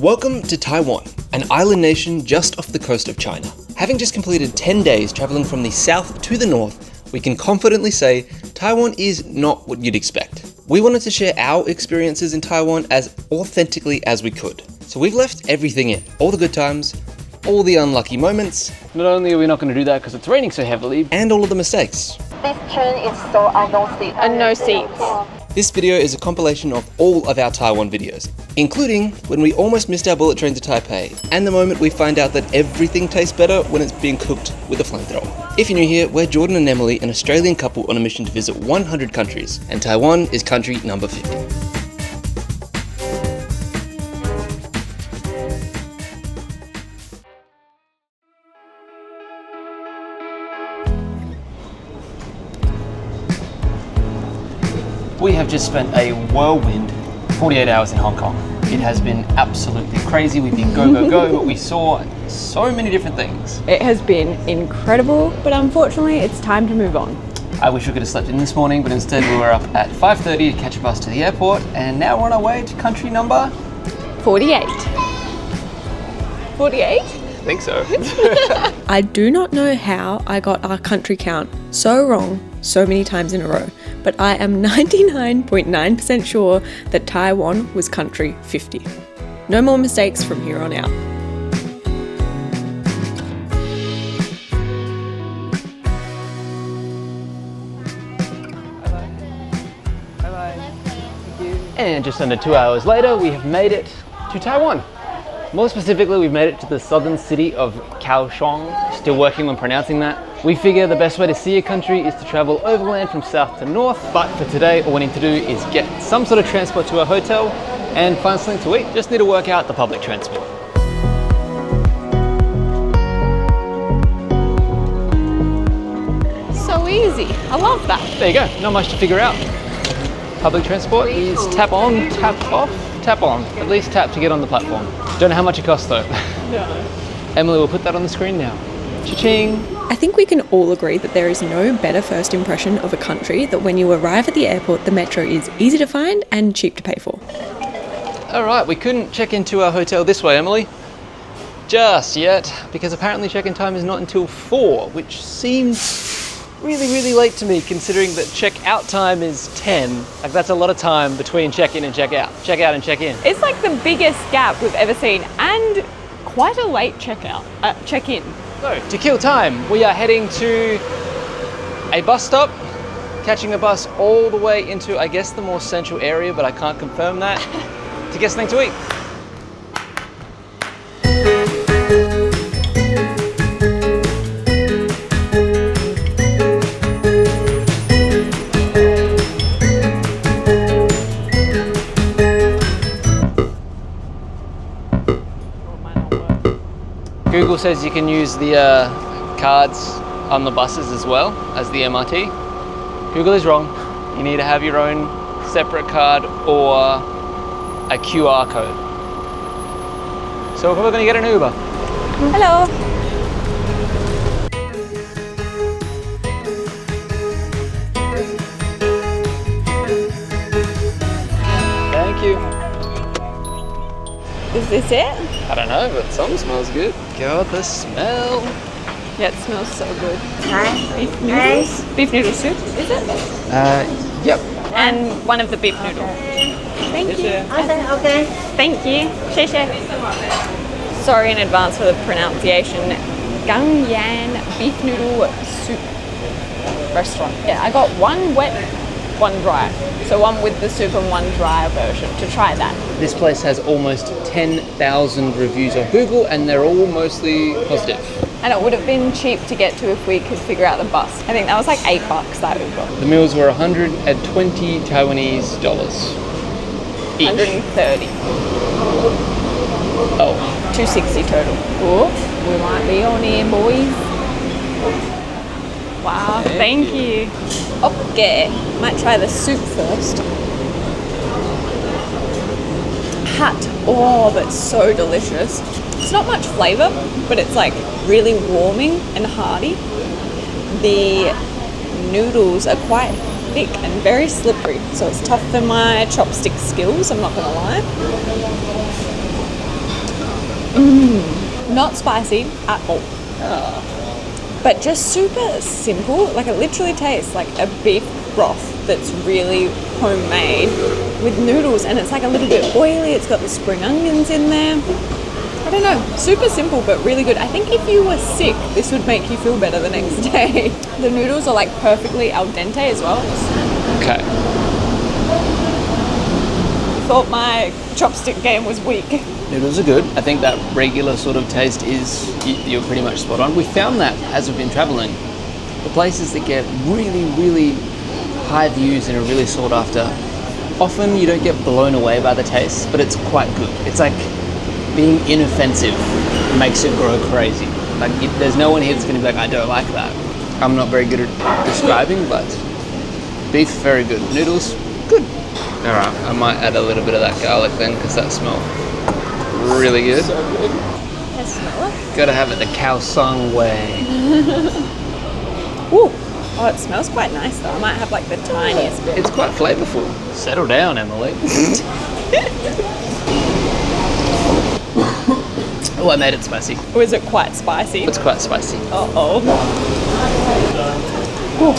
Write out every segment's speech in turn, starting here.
Welcome to Taiwan, an island nation just off the coast of China. Having just completed 10 days travelling from the south to the north, we can confidently say Taiwan is not what you'd expect. We wanted to share our experiences in Taiwan as authentically as we could. So we've left everything in, all the good times, all the unlucky moments. Not only are we not going to do that because it's raining so heavily, and all of the mistakes. This train is so no seats. And no seats. This video is a compilation of all of our Taiwan videos, including when we almost missed our bullet train to Taipei, and the moment we find out that everything tastes better when it's being cooked with a flamethrower. If you're new here, we're Jordan and Emily, an Australian couple on a mission to visit 100 countries, and Taiwan is country number 50. we have just spent a whirlwind 48 hours in Hong Kong. It has been absolutely crazy. We've been go, but we saw so many different things. It has been incredible, but unfortunately it's time to move on. I wish we could have slept in this morning, but instead we were up at 5:30 to catch a bus to the airport, and now we're on our way to country number 48. 48? I think so. I do not know how I got our country count so wrong so many times in a row, but I am 99.9% sure that Taiwan was country 50. No more mistakes from here on out. And just under 2 hours later, we have made it to Taiwan. More specifically, we've made it to the southern city of Kaohsiung. Still working on pronouncing that. We figure the best way to see a country is to travel overland from south to north, but for today, all we need to do is get some sort of transport to our hotel and find something to eat. Just need to work out the public transport. So easy. I love that. There you go, not much to figure out. Public transport is tap on, tap off, tap on. At least tap to get on the platform. Don't know how much it costs though. No. Emily will put that on the screen now. Cha-ching! I think we can all agree that there is no better first impression of a country that when you arrive at the airport, the metro is easy to find and cheap to pay for. Alright, we couldn't check into our hotel this way, Emily. Just yet, because apparently check-in time is not until 4, which seems really late to me considering that check-out time is 10. Like that's a lot of time between check-in and check-out. Check-out and check-in. It's like the biggest gap we've ever seen and quite a late check-in. So, to kill time, we are heading to a bus stop, catching a bus all the way into, I guess, the more central area, but I can't confirm that, to get something to eat. Google says you can use the cards on the buses as well as the MRT. Google is wrong. You need to have your own separate card or a QR code. So we're probably going to get an Uber. Hello. Thank you. Is this it? I don't know, but something smells good. God, the smell. Yeah, it smells so good. Beef noodles. Beef noodle soup, is it? Yep. And one of the beef noodle. Thank you. Okay. Thank you. 谢谢. Sorry in advance for the pronunciation. Gangyan beef noodle soup restaurant. Yeah, I got one wet, one dry. So one with the soup and one dry version to try that. This place has almost 10,000 reviews on Google and they're all mostly positive. And it would have been cheap to get to if we could figure out the bus. I think that was like $8 that Uber. The meals were 120 Taiwanese dollars each. 130. Oh. 260 total. Oh, we might be on here, boys. Wow, thank you. Okay, might try the soup first. Hot. Oh, that's so delicious. It's not much flavour, but it's like really warming and hearty. The noodles are quite thick and very slippery, so it's tough for my chopstick skills, I'm not gonna lie. Not spicy at all. But just super simple. Like it literally tastes like a beef broth that's really homemade with noodles, and it's like a little bit oily. It's got the spring onions in there. I don't know, super simple but really good. I think if you were sick, this would make you feel better the next day. The noodles are like perfectly al dente as well. Okay. Thought my chopstick game was weak. Noodles are good. I think that regular sort of taste is, you're pretty much spot on. We found that as we've been traveling, the places that get really, really high views and are really sought after, often you don't get blown away by the taste, but it's quite good. It's like being inoffensive makes it grow crazy. Like there's no one here that's gonna be like, I don't like that. I'm not very good at describing, but beef, very good. Noodles, good. All right, I might add a little bit of that garlic then, because that smells really good. So good. I smell it. Gotta have it the Kaohsiung way. Ooh. Oh, it smells quite nice though. I might have like the tiniest bit. It's quite flavorful. Settle down, Emily. Oh, I made it spicy. Or is it quite spicy? It's quite spicy. Uh-oh. Ooh.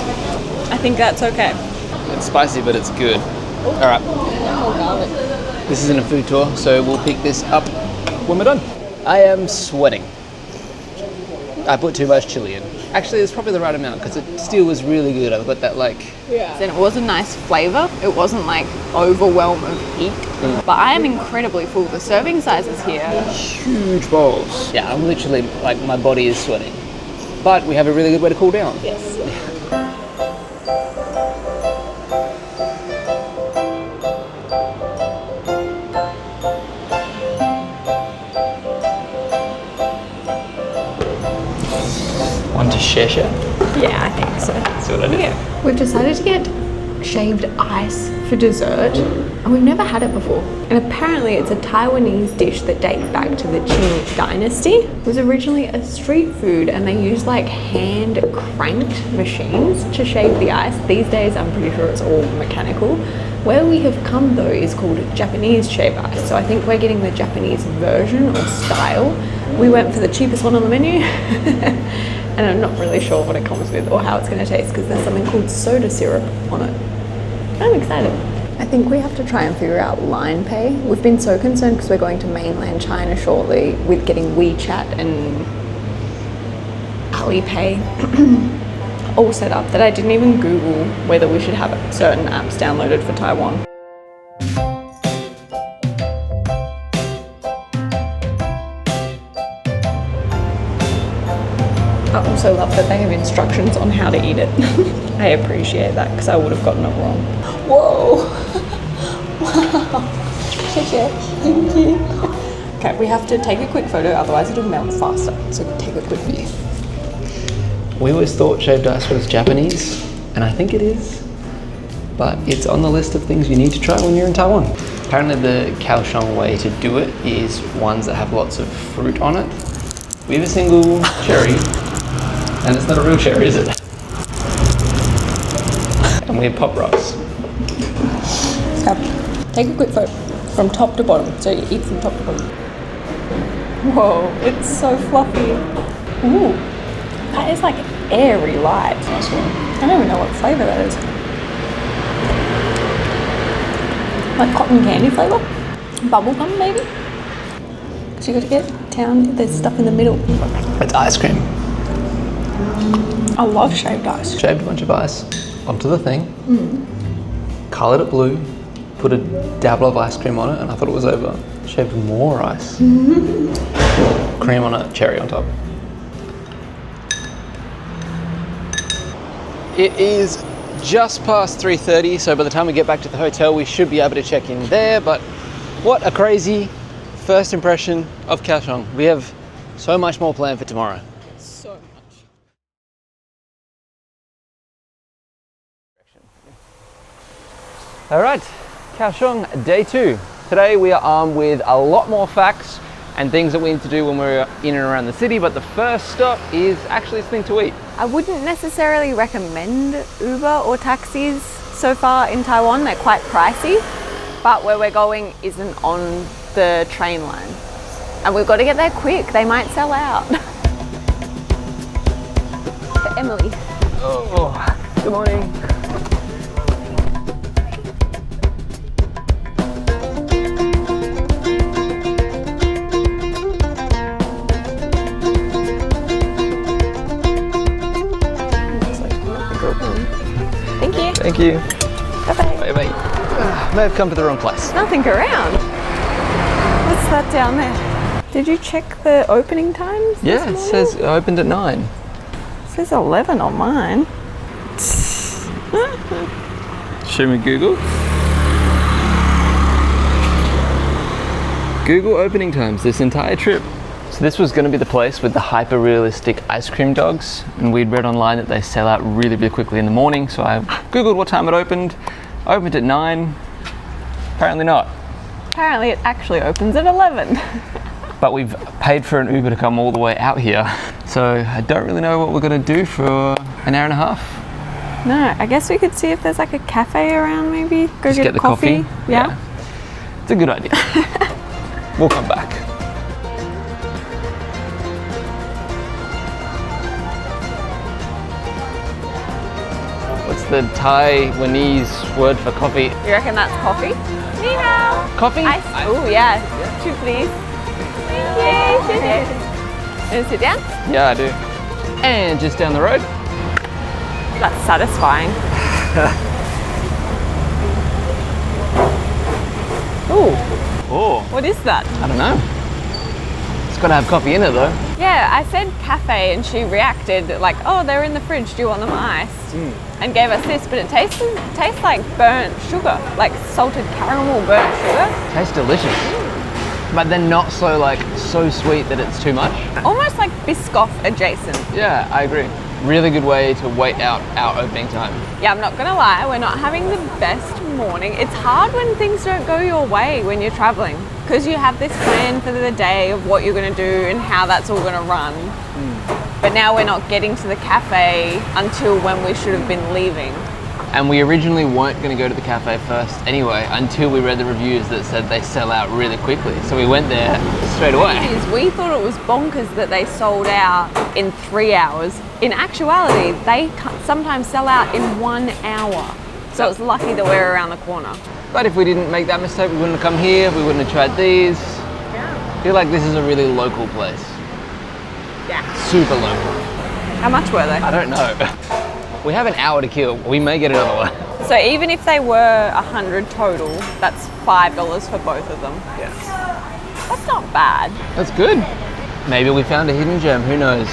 I think that's okay. It's spicy, but it's good. All right. This isn't a food tour, so we'll pick this up when we're done. I am sweating. I put too much chili in. Actually, it's probably the right amount because it still was really good. I've got that And it was a nice flavour. It wasn't like overwhelm of heat. But I am incredibly full. The serving sizes here. huge bowls. Yeah, I'm literally like my body is sweating. But we have a really good way to cool down. Yes. Want to share? Yeah, I think so. That's what I did. Yeah. We've decided to get shaved ice for dessert, and we've never had it before. And apparently it's a Taiwanese dish that dates back to the Qing dynasty. It was originally a street food, and they used like hand cranked machines to shave the ice. These days I'm pretty sure it's all mechanical. Where we have come though is called Japanese shaved ice. So I think we're getting the Japanese version or style. We went for the cheapest one on the menu. And I'm not really sure what it comes with or how it's going to taste because there's something called soda syrup on it. I'm excited. I think we have to try and figure out line pay. We've been so concerned because we're going to mainland China shortly with getting WeChat and Alipay all set up that I didn't even Google whether we should have certain apps downloaded for Taiwan. I also love that they have instructions on how to eat it. I appreciate that because I would have gotten it wrong. Whoa! Wow! Thank you. Okay, we have to take a quick photo, otherwise it'll melt faster. So take a quick video. We always thought shaved ice was Japanese, and I think it is, but it's on the list of things you need to try when you're in Taiwan. Apparently the Kaohsiung way to do it is ones that have lots of fruit on it. We have a single cherry. And it's not a real cherry, is it? And we have pop rocks. Okay. Take a quick photo from top to bottom. So you eat from top to bottom. Whoa, it's so fluffy. Ooh, that is like airy light. Nice one. I don't even know what flavour that is. Like cotton candy flavour? Bubblegum maybe? Because you got to get down, there's stuff in the middle. It's ice cream. I love shaved ice. Shaved a bunch of ice onto the thing, coloured it blue, put a dabble of ice cream on it, and I thought it was over. Shaved more ice. Cream on it, cherry on top. It is just past 3:30, so by the time we get back to the hotel, we should be able to check in there, but what a crazy first impression of Kaohsiung. We have so much more planned for tomorrow. So much. All right, Kaohsiung day 2. Today we are armed with a lot more facts and things that we need to do when we're in and around the city, but the first stop is actually something to eat. I wouldn't necessarily recommend Uber or taxis so far in Taiwan. They're quite pricey, but where we're going isn't on the train line. And we've got to get there quick. They might sell out. For Emily. Oh, good morning. Thank you. Thank you. Bye-bye. Bye-bye. May have come to the wrong place. Nothing around. What's that down there? Did you check the opening times? Yeah, it says it opened at 9. It says 11 on mine. Show me Google. Google opening times this entire trip. So this was going to be the place with the hyper-realistic ice cream dogs, and we'd read online that they sell out really, really quickly in the morning, so I Googled what time it opened. Opened at 9. Apparently not. Apparently it actually opens at 11. But we've paid for an Uber to come all the way out here, so I don't really know what we're going to do for an hour and a half. No, I guess we could see if there's like a cafe around maybe. Go Just get the coffee. Yeah. It's a good idea. We'll come back. What's the Taiwanese word for coffee? You reckon that's coffee? Ni hao. Coffee? Oh yeah. 2 please. Thank you. Want to sit down? Yeah, I do. And just down the road. That's satisfying. Ooh, Oh, what is that? I don't know. It's got to have coffee in it though. Yeah, I said cafe and she reacted like, oh, they're in the fridge, do you want them iced? And gave us this, but it tastes like burnt sugar, like salted caramel burnt sugar. Tastes delicious. But then not so so sweet that it's too much. Almost like Biscoff adjacent. Yeah, I agree. Really good way to wait out our opening time. Yeah, I'm not gonna lie, we're not having the best morning. It's hard when things don't go your way when you're traveling, because you have this plan for the day of what you're gonna do and how that's all gonna run. But now we're not getting to the cafe until when we should have been leaving. And we originally weren't going to go to the cafe first anyway, until we read the reviews that said they sell out really quickly. So we went there straight away. We thought it was bonkers that they sold out in 3 hours. In actuality, they sometimes sell out in 1 hour. So it's lucky that we're around the corner. But if we didn't make that mistake, we wouldn't have come here, we wouldn't have tried these. I feel like this is a really local place. Yeah. Super local. How much were they? I don't know. We have an hour to kill. We may get another one. So even if they were 100 total, that's $5 for both of them. Yes. That's not bad. That's good. Maybe we found a hidden gem, who knows?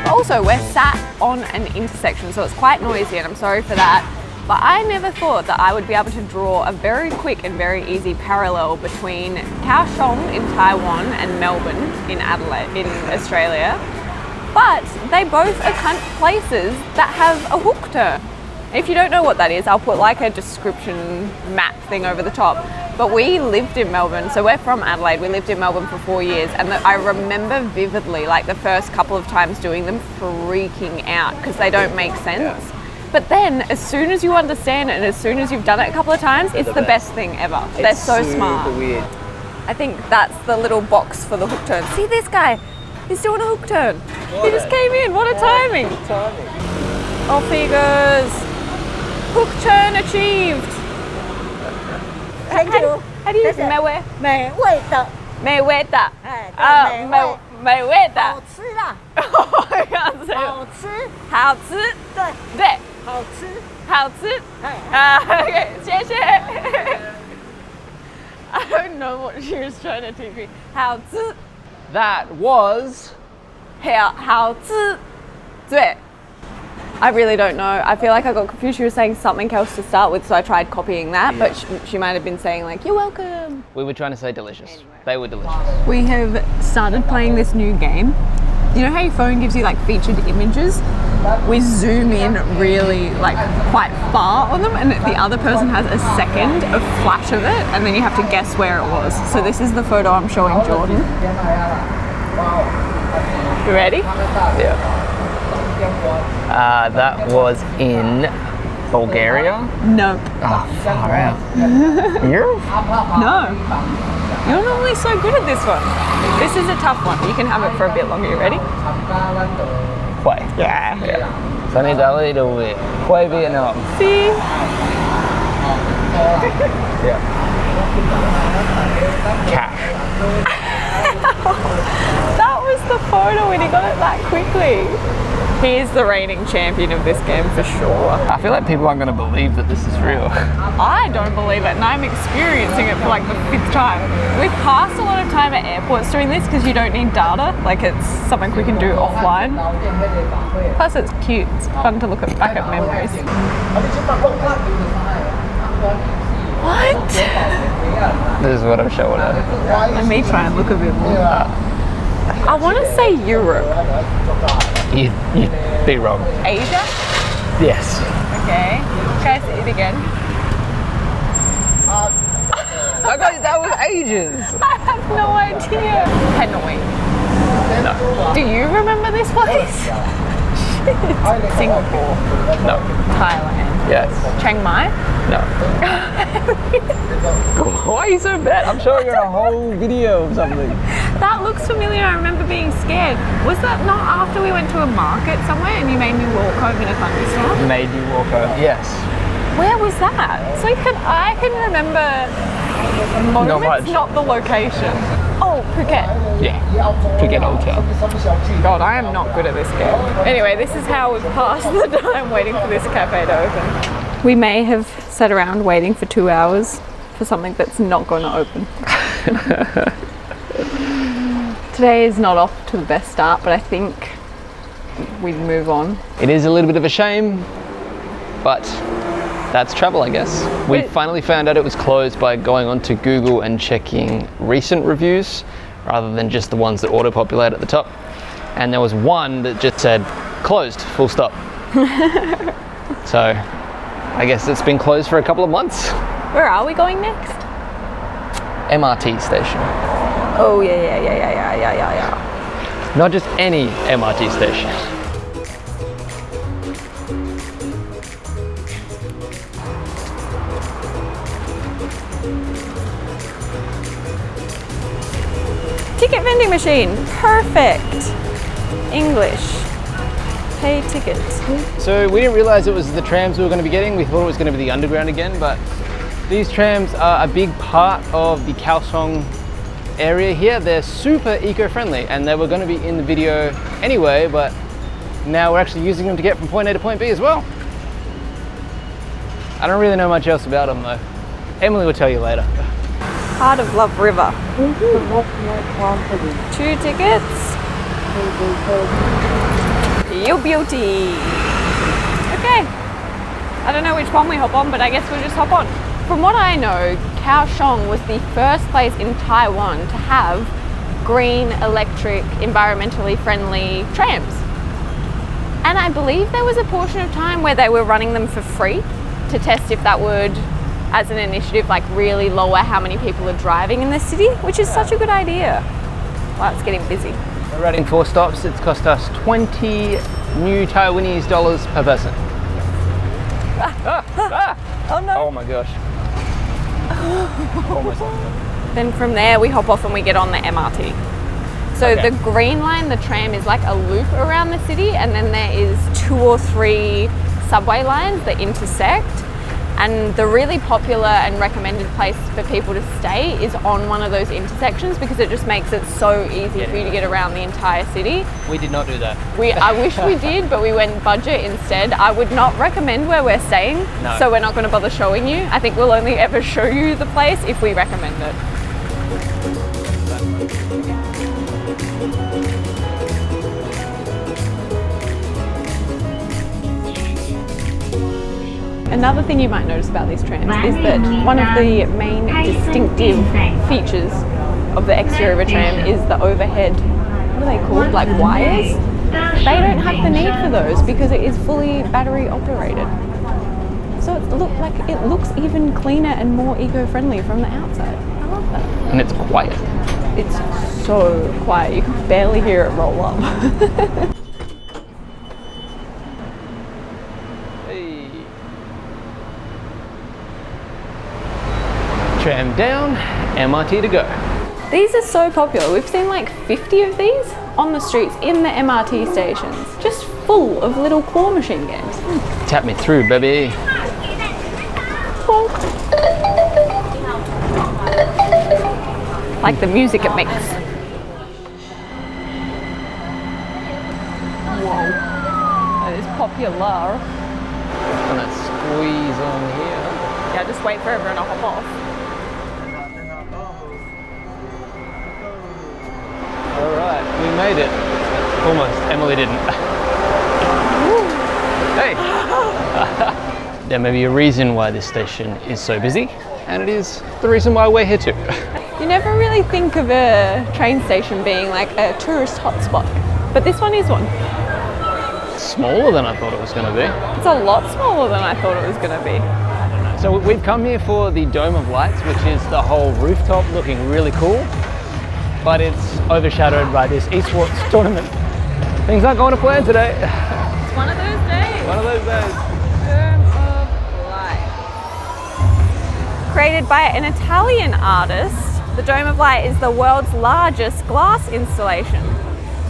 Also, we're sat on an intersection, so it's quite noisy, and I'm sorry for that. But I never thought that I would be able to draw a very quick and very easy parallel between Kaohsiung in Taiwan and Melbourne in Adelaide, in Australia. But they both are places that have a hook turn. If you don't know what that is, I'll put like a description map thing over the top. But we lived in Melbourne, so we're from Adelaide. We lived in Melbourne for 4 years, and I remember vividly, like the first couple of times doing them, freaking out because they don't make sense. Yeah. But then, as soon as you understand it and as soon as you've done it a couple of times, it's the best thing ever. They're so smart. Weird. I think that's the little box for the hook turn. See this guy? He's doing a hook turn. He just came in. What a timing. Off he goes. Hook turn achieved. Thank you. How do you say Mayweather? 美味的， Mayweather. 哎，对 Mayweather. 好吃啦，I can't say it. 好吃，好吃。对，对。好吃，好吃。哎， Okay, 谢谢。I don't know what she was trying to teach me. 好吃。 That was... 好吃。对。I really don't know. I feel like I got confused. She was saying something else to start with, so I tried copying that, but she might have been saying like, you're welcome. We were trying to say delicious. Anyway. They were delicious. We have started playing this new game. You know how your phone gives you like featured images? We zoom in really like quite far on them, and the other person has a second of flash of it, and then you have to guess where it was. So this is the photo I'm showing Jordan. You ready? Yeah. That was in Bulgaria. No. Oh, far out. Europe? No. You're normally so good at this one. This is a tough one. You can have it for a bit longer. You ready? Hue. Yeah. Sunny Dali to Hue, Vietnam. See? Yeah. Cash. That was the photo and he got it that quickly. He is the reigning champion of this game for sure. I feel like people aren't going to believe that this is real. I don't believe it, and I'm experiencing it for like the 5th time. We've passed a lot of time at airports doing this because you don't need data. Like, it's something we can do offline. Plus it's cute. It's fun to look back at memories. What? This is what I'm showing her. Let me try and look a bit more. I want to say Europe. You'd be wrong. Asia? Yes. Okay. Try it again. That was ages. I have no idea. Hanoi. No. Do you remember this place? Singapore. No. Thailand. Yes. Chiang Mai? No. Why are you so bad? I'm showing her a whole video of something. That looks familiar. I remember being scared. Was that not after we went to a market somewhere and you made me walk home in a thunderstorm? Made you walk home. Yes. Where was that? So I can remember moments, not the location. Oh, Phuket. Yeah. Phuket Hotel. God, I am not good at this game. Anyway, this is how we've passed the time waiting for this cafe to open. We may have sat around waiting for 2 hours for something that's not going to open. Today is not off to the best start, but I think we'd move on. It is a little bit of a shame, but that's travel, I guess. We finally found out it was closed by going onto Google and checking recent reviews rather than just the ones that auto-populate at the top. And there was one that just said closed, full stop. So I guess it's been closed for a couple of months. Where are we going next? MRT station. Oh, yeah. Not just any MRT station. Ticket vending machine, perfect. English, pay tickets. So we didn't realize it was the trams we were going to be getting. We thought it was going to be the underground again, but these trams are a big part of the Kaohsiung area here. They're super eco-friendly and they were going to be in the video anyway, but now we're actually using them to get from point A to point B as well. I don't really know much else about them though. Emily will tell you later. Heart of Love River. 2 tickets. You beauty. Okay. I don't know which one we hop on, but I guess we'll just hop on. From what I know, Kaohsiung was the first place in Taiwan to have green, electric, environmentally friendly trams. And I believe there was a portion of time where they were running them for free to test if that would, as an initiative, like really lower how many people are driving in the city, which is such a good idea. Wow, it's getting busy. We're riding 4 stops. It's cost us 20 new Taiwanese dollars per person. Oh no. Oh my gosh. Almost. Then from there we hop off and we get on the MRT. So Okay. the green line, the tram, is like a loop around the city, and then there is 2 or 3 subway lines that intersect. And the really popular and recommended place for people to stay is on one of those intersections because it just makes it so easy for you to get around the entire city. We did not do that. I wish we did, but we went budget instead. I would not recommend where we're staying, so we're not going to bother showing you. I think we'll only ever show you the place if we recommend it. Another thing you might notice about these trams is that one of the main distinctive features of the exterior of a tram is the overhead, what are they called, like wires? They don't have the need for those because it is fully battery operated. So it looks even cleaner and more eco-friendly from the outside. I love that. And it's quiet. It's so quiet, you can barely hear it roll up. Tram down, MRT to go. These are so popular. We've seen like 50 of these on the streets in the MRT stations, just full of little claw machine games. Tap me through, baby. Like the music it makes. Whoa, that is popular. Gonna squeeze on here. Yeah, just wait for everyone to hop off. All right, we made it. Almost. Emily didn't. Hey. There may be a reason why this station is so busy, and it is the reason why we're here too. You never really think of a train station being like a tourist hotspot, but this one is one. Smaller than I thought it was going to be. It's a lot smaller than I thought it was going to be. So we've come here for the Dome of Lights, which is the whole rooftop looking really cool, but it's overshadowed by this esports tournament. Things aren't going to plan today. It's one of those days. One of those days. Dome of Light. Created by an Italian artist, the Dome of Light is the world's largest glass installation.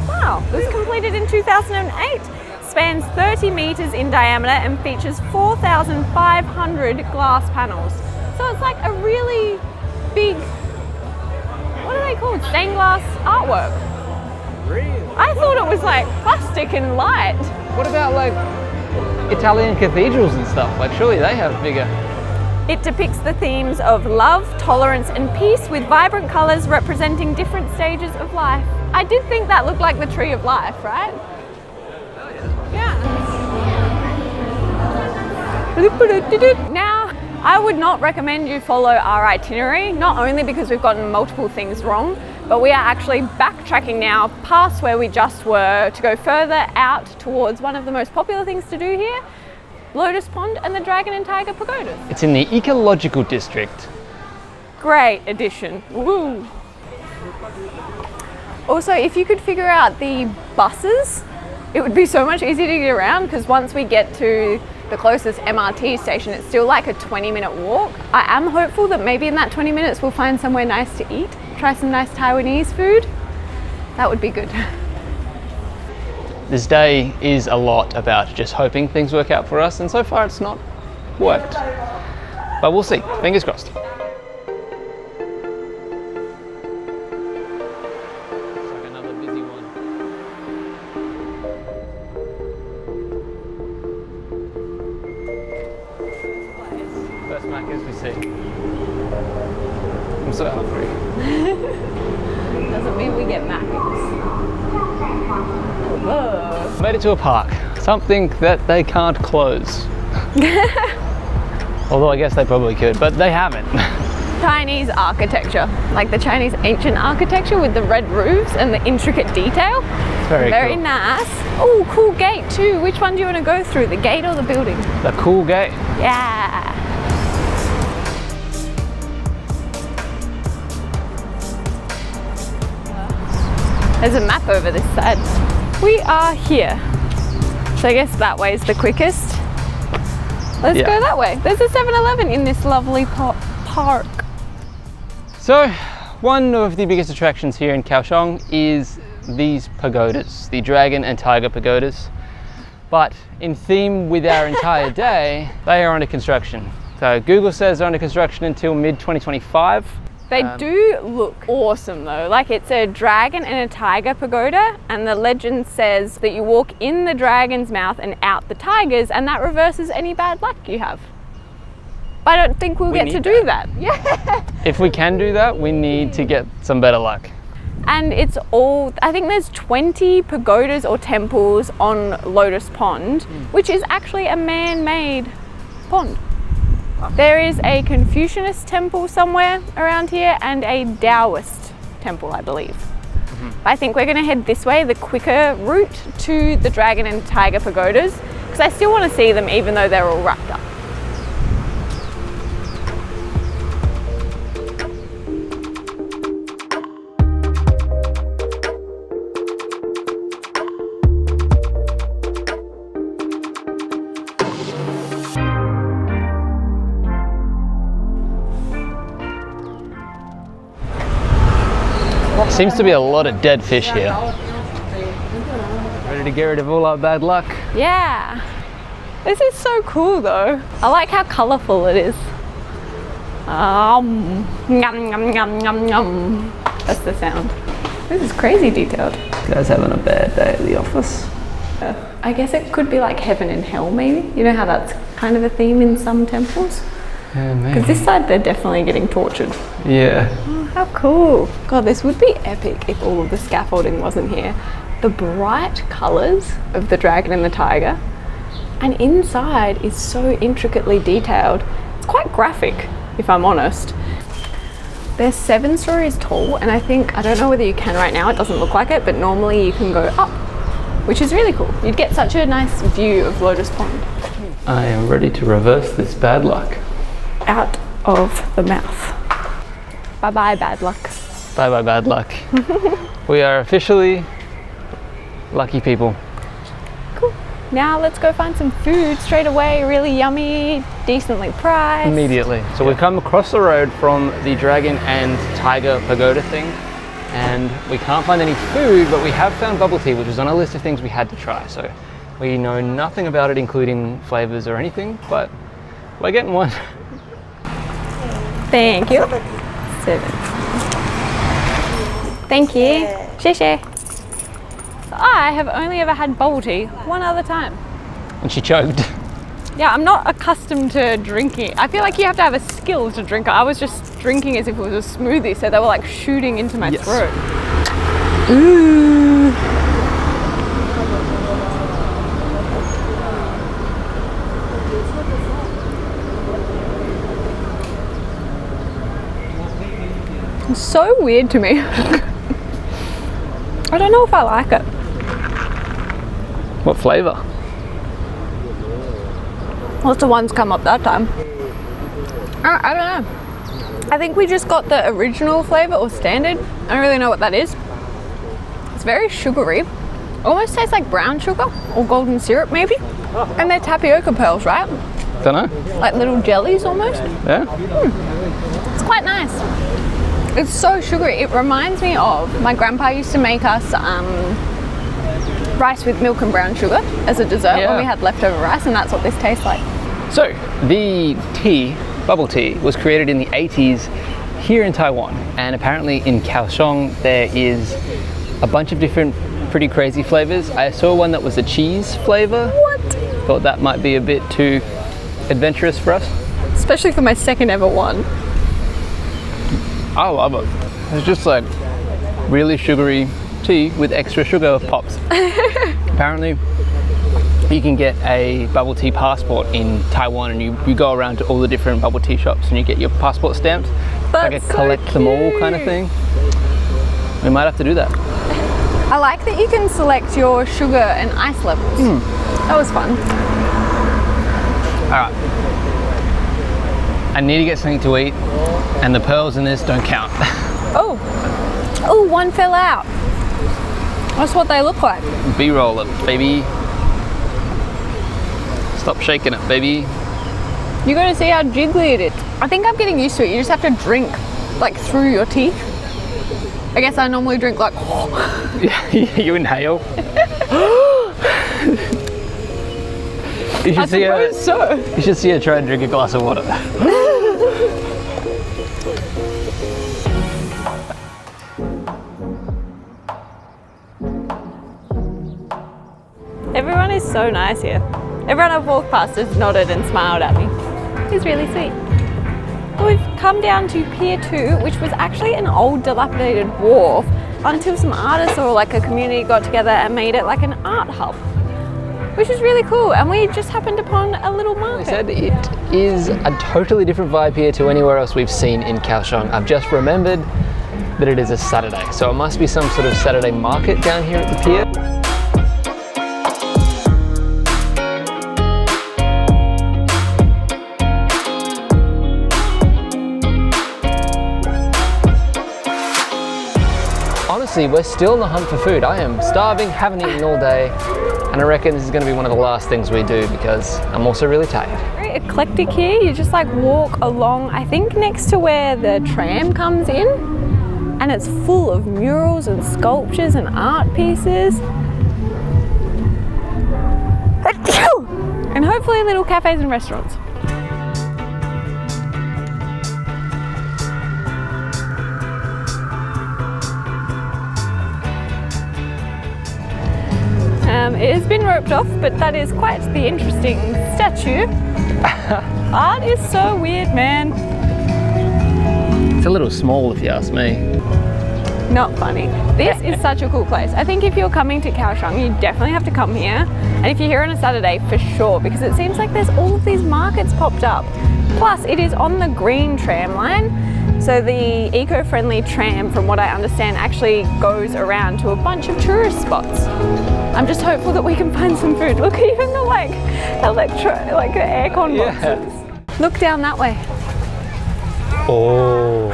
Wow, it was completed in 2008. Spans 30 meters in diameter and features 4,500 glass panels. So it's like a really big, what are they called? Stained glass artwork. Really? I thought it was like plastic and light. What about like Italian cathedrals and stuff? Like surely they have bigger. It depicts the themes of love, tolerance and peace with vibrant colors representing different stages of life. I did think that looked like the tree of life, right? Yeah. Now, I would not recommend you follow our itinerary, not only because we've gotten multiple things wrong, but we are actually backtracking now past where we just were to go further out towards one of the most popular things to do here, Lotus Pond and the Dragon and Tiger Pagodas. It's in the ecological district. Great addition. Woo! Also, if you could figure out the buses, it would be so much easier to get around, because once we get to the closest MRT station, it's still like a 20-minute walk. I am hopeful that maybe in that 20 minutes we'll find somewhere nice to eat, try some nice Taiwanese food. That would be good. This day is a lot about just hoping things work out for us, and so far it's not worked. But we'll see, fingers crossed. First Macca's we see. I'm so hungry. Doesn't mean we get Macca's. Made it to a park. Something that they can't close. Although I guess they probably could, but they haven't. Chinese architecture, like the Chinese ancient architecture with the red roofs and the intricate detail. It's very cool. Nice. Oh, cool gate too. Which one do you want to go through, the gate or the building? The cool gate. Yeah. There's a map over this side. We are here. So I guess that way is the quickest. Let's go that way. There's a 7-Eleven in this lovely park. So, one of the biggest attractions here in Kaohsiung is these pagodas, the Dragon and Tiger Pagodas. But in theme with our entire day, they are under construction. So Google says they're under construction until mid-2025. They do look awesome though. Like it's a dragon and a tiger pagoda, and the legend says that you walk in the dragon's mouth and out the tiger's, and that reverses any bad luck you have. But I don't think we'll get to do that. Yeah. If we can do that, we need to get some better luck. And it's all, I think there's 20 pagodas or temples on Lotus Pond, which is actually a man-made pond. There is a Confucianist temple somewhere around here and a Taoist temple, I believe. I think we're going to head this way, the quicker route to the Dragon and Tiger Pagodas, because I still want to see them even though they're all wrapped up. Seems to be a lot of dead fish here. Ready to get rid of all our bad luck? Yeah. This is so cool though. I like how colourful it is. Yum, yum, yum, yum, yum. That's the sound. This is crazy detailed. You guys having a bad day at the office? I guess it could be like heaven and hell maybe. You know how that's kind of a theme in some temples? Yeah, maybe. Because this side they're definitely getting tortured. Yeah. Oh, how cool. God, this would be epic if all of the scaffolding wasn't here. The bright colours of the dragon and the tiger, and inside is so intricately detailed. It's quite graphic, if I'm honest. They're 7 stories tall, and I don't know whether you can right now, it doesn't look like it, but normally you can go up, which is really cool. You'd get such a nice view of Lotus Pond. I am ready to reverse this bad luck. Out of the mouth. Bye-bye, bad luck. Bye-bye, bad luck. We are officially lucky people. Cool. Now let's go find some food straight away, really yummy, decently priced. Immediately. So we've come across the road from the dragon and tiger pagoda thing, and we can't find any food, but we have found bubble tea, which was on our list of things we had to try. So we know nothing about it, including flavors or anything, but we're getting one. Thank you. 7. Thank you. 谢谢. I have only ever had bubble tea one other time. And she choked. Yeah, I'm not accustomed to drinking. I feel like you have to have a skill to drink it. I was just drinking as if it was a smoothie, so they were like shooting into my throat. Ooh. It's so weird to me. I don't know if I like it. What flavor? Lots of ones come up that time. I don't know. I think we just got the original flavor or standard. I don't really know what that is. It's very sugary. Almost tastes like brown sugar or golden syrup maybe. And they're tapioca pearls, right? Don't know. Like little jellies almost. Yeah? It's quite nice. It's so sugary. It reminds me of my grandpa used to make us rice with milk and brown sugar as a dessert when we had leftover rice, and that's what this tastes like. So the tea, bubble tea, was created in the 80s here in Taiwan, and apparently in Kaohsiung there is a bunch of different pretty crazy flavors. I saw one that was a cheese flavor. What? Thought that might be a bit too adventurous for us. Especially for my second ever one. I love it. It's just like really sugary tea with extra sugar pops. Apparently you can get a bubble tea passport in Taiwan, and you go around to all the different bubble tea shops and you get your passport stamped. That's like a collect them all kind of thing. We might have to do that. I like that you can select your sugar and ice levels. That was fun. All right. I need to get something to eat, and the pearls in this don't count. Oh, one fell out. That's what they look like. B-roll it, baby. Stop shaking it, baby. You gotta see how jiggly it is. I think I'm getting used to it. You just have to drink like through your teeth. I guess I normally drink like. You inhale. You should see her. So. You should see her try and drink a glass of water. Everyone is so nice here. Everyone I've walked past has nodded and smiled at me. It's really sweet. We've come down to Pier 2, which was actually an old dilapidated wharf until some artists or like a community got together and made it like an art hub, which is really cool. And we just happened upon a little market. They said it is a totally different vibe here to anywhere else we've seen in Kaohsiung. I've just remembered that it is a Saturday, so it must be some sort of Saturday market down here at the pier. Honestly, we're still on the hunt for food. I am starving, haven't eaten all day, and I reckon this is going to be one of the last things we do because I'm also really tired. Very eclectic here. You just like walk along, I think next to where the tram comes in, and it's full of murals and sculptures and art pieces. And hopefully little cafes and restaurants. It has been roped off, but that is quite the interesting statue. Art is so weird, man. It's a little small if you ask me. Not funny. This is such a cool place. I think if you're coming to Kaohsiung, you definitely have to come here. And if you're here on a Saturday, for sure, because it seems like there's all of these markets popped up. Plus, it is on the green tram line. So the eco-friendly tram, from what I understand, actually goes around to a bunch of tourist spots. I'm just hopeful that we can find some food. Look, even the aircon boxes. Look down that way. Oh.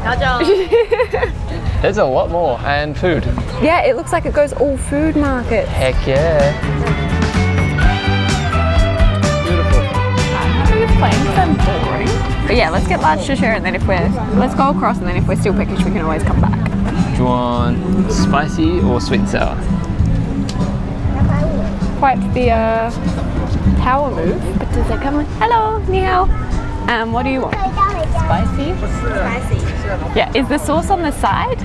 Hello. There's a lot more, and food. Yeah, it looks like it goes all food markets. Heck yeah. Beautiful. I'm having a plane because I'm boring. But yeah, let's get large shisha, and then let's go across, and then if we're still peckish, we can always come back. Do you want spicy or sweet and sour? Quite the power move, but does that come with, hello, ni hao. What do you want? Spicy? Spicy. Yeah, is the sauce on the side?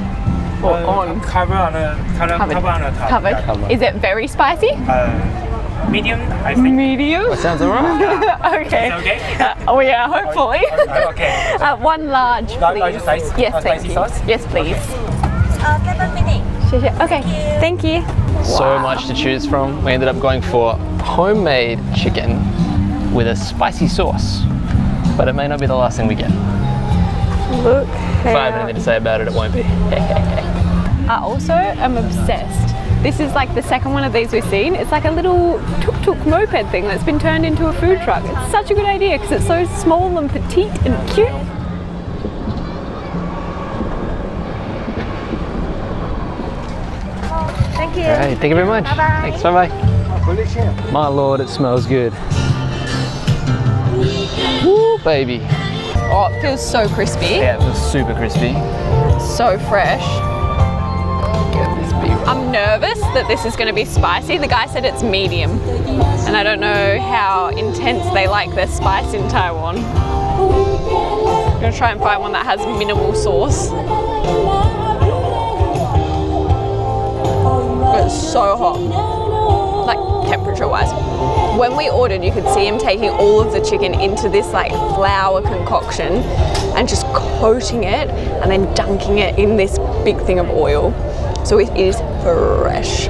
Or on? Cover on the top. Covered. Yeah. Covered. Is it very spicy? Medium, I think. Medium? That sounds alright. Okay. Okay. Oh yeah, hopefully. Okay. One large, please. Large size? Yes, thank Spicy you. sauce? Yes, please. 7 minutes. Okay, thank you. So much to choose from. We ended up going for homemade chicken with a spicy sauce. But it may not be the last thing we get. Look. If I have anything to say about it, it won't be. I also am obsessed. This is like the second one of these we've seen. It's like a little tuk-tuk moped thing that's been turned into a food truck. It's such a good idea because it's so small and petite and cute. Thank you. Alright, thank you very much. Bye-bye. Thanks, bye-bye. My lord, it smells good. Woo, baby. Oh, it feels so crispy. Yeah, it feels super crispy. So fresh. Get this beef. I'm nervous that this is going to be spicy. The guy said it's medium. And I don't know how intense they like their spice in Taiwan. I'm going to try and find one that has minimal sauce. It's so hot. Like temperature-wise. When we ordered, you could see him taking all of the chicken into this like flour concoction and just coating it and then dunking it in this big thing of oil. So it is fresh.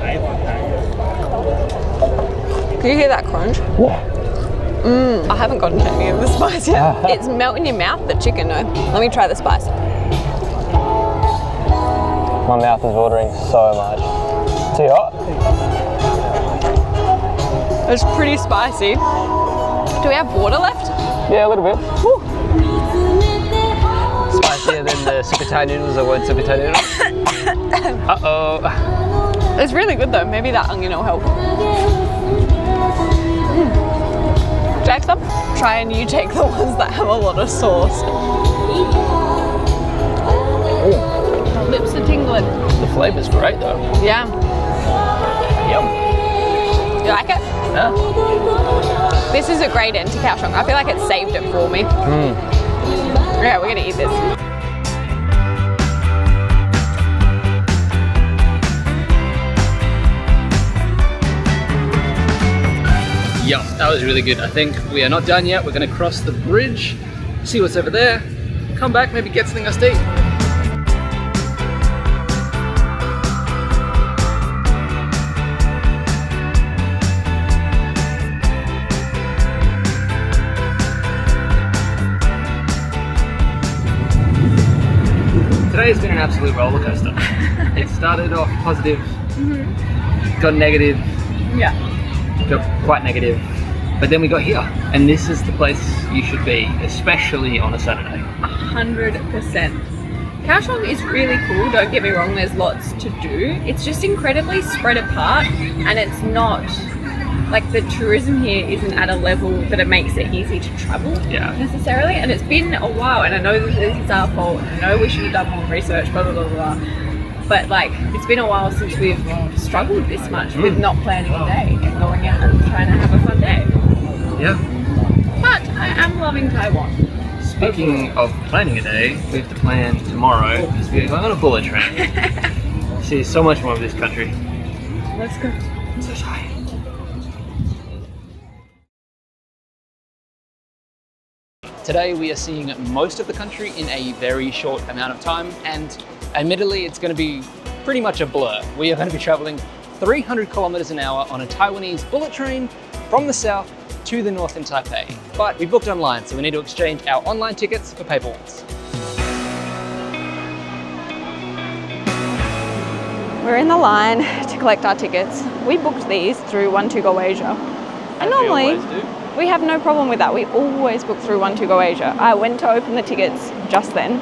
Can you hear that crunch? Yeah. I haven't gotten to any of the spice yet. It's melt in your mouth, the chicken though. Let me try the spice. My mouth is watering so much. Too hot? It's pretty spicy. Do we have water left? Yeah, a little bit. Whew. Spicier than the super Thai noodles that weren't super Thai noodles. Uh-oh. It's really good though. Maybe that onion will help. Jackson, try and you take the ones that have a lot of sauce. Lips are tingling. The flavor's great though. Yeah. Yum. You like it? Yeah. This is a great end to Kaohsiung. I feel like it saved it for me. Yeah, we're gonna eat this. Yum, that was really good. I think we are not done yet. We're gonna cross the bridge, see what's over there, come back, maybe get something else to eat. Today's been an absolute roller coaster. It started off positive, got negative, Yeah. got quite negative, but then we got here, and this is the place you should be, especially on a Saturday. 100%. Kaohsiung is really cool, don't get me wrong, there's lots to do. It's just incredibly spread apart and it's not like the tourism here isn't at a level that it makes it easy to travel necessarily. And it's been a while, and I know that this is our fault, and I know we should have done more research, blah, blah, blah, blah. But like, it's been a while since we've struggled this much with not planning a day and going out and trying to have a fun day. Yeah. But I am loving Taiwan. Speaking of planning a day, we have to plan tomorrow because we're going on a bullet train. See so much more of this country. Let's go. I'm so tired. Today we are seeing most of the country in a very short amount of time, and admittedly it's going to be pretty much a blur. We are going to be traveling 300 kilometers an hour on a Taiwanese bullet train from the south to the north in Taipei. But we booked online, so we need to exchange our online tickets for paper ones. We're in the line to collect our tickets. We booked these through One2Go Asia. And normally, we have no problem with that. We always book through One2Go Asia. I went to open the tickets just then,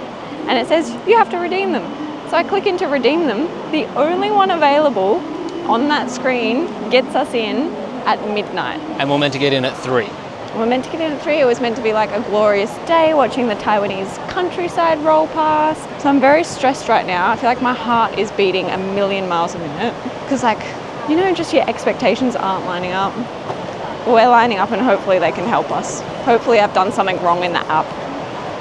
and it says you have to redeem them. So I click into redeem them. The only one available on that screen gets us in at midnight. And we're meant to get in at 3. We're meant to get in at 3. It was meant to be like a glorious day watching the Taiwanese countryside roll past. So I'm very stressed right now. I feel like my heart is beating a million miles a minute. Because like, you know, just your expectations aren't lining up. We're lining up and hopefully they can help us. Hopefully I've done something wrong in the app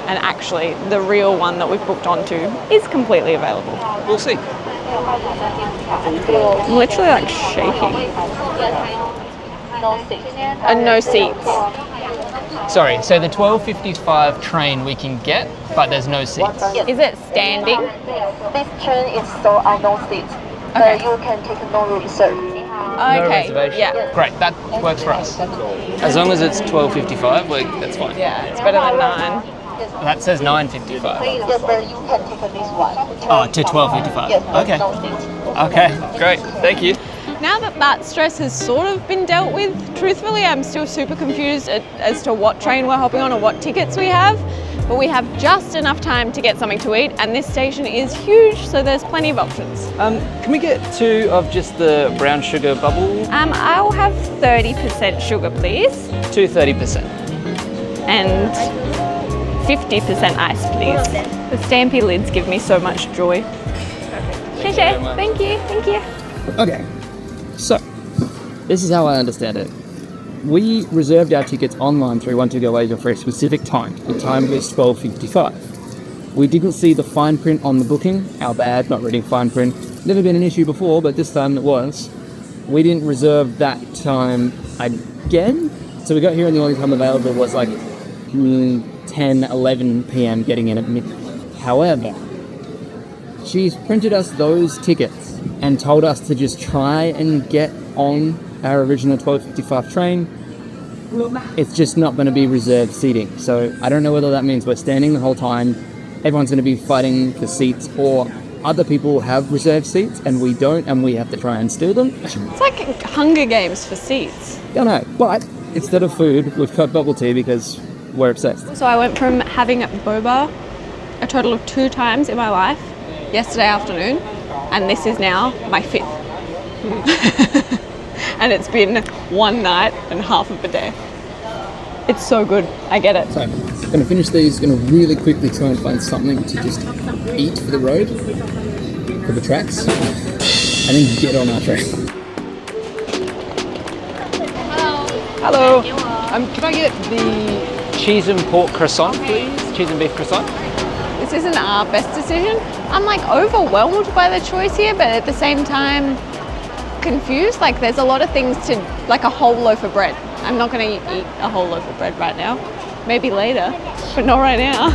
and actually the real one that we've booked onto is completely available. We'll see. I'm literally like shaking. And no seats. Sorry, so the 12:55 train we can get, but there's no seats. Is it standing? This train is so no seats. Okay. You can take no reserve. No Okay, reservation? yeah. Great, that works for us. As long as it's 12:55, that's fine. Yeah, it's better than 9. That says 9:55. Yes, but you can take this one. Oh, to 12:55. Yes, Okay. no seats. Okay, great. Thank you. Now that that stress has sort of been dealt with, truthfully, I'm still super confused as to what train we're hopping on or what tickets we have. But we have just enough time to get something to eat, and this station is huge, so there's plenty of options. Can we get 2 of just the brown sugar bubble? I'll have 30% sugar, please, 2 30%. and 50% ice, please. The stampy lids give me so much joy. Thank you, thank you. Okay, so this is how I understand it. We reserved our tickets online through One2Go Asia for a specific time. The time was 12:55. We didn't see the fine print on the booking. Our bad, not reading fine print. Never been an issue before, but this time it was. We didn't reserve that time again. So we got here and the only time available was like 10, 11 p.m. getting in at midnight. However, she's printed us those tickets and told us to just try and get on our original 12:55 train. It's just not going to be reserved seating. So I don't know whether that means we're standing the whole time, everyone's going to be fighting for seats, or other people have reserved seats and we don't, and we have to try and steal them. It's like Hunger Games for seats. I don't know, but instead of food, we've got bubble tea because we're obsessed. So I went from having boba a total of 2 times in my life yesterday afternoon, and this is now my 5th. And it's been 1 night and half of a day. It's so good. I get it. So, I'm going to finish these, going to really quickly try and find something to just eat for the road, for the tracks, and then get on our train. Hello. Can I get the cheese and pork croissant, please? Cheese and beef croissant? This isn't our best decision. I'm like overwhelmed by the choice here, but at the same time confused. Like there's a lot of things to, like a whole loaf of bread. I'm not going to eat a whole loaf of bread right now. Maybe later, but not right now.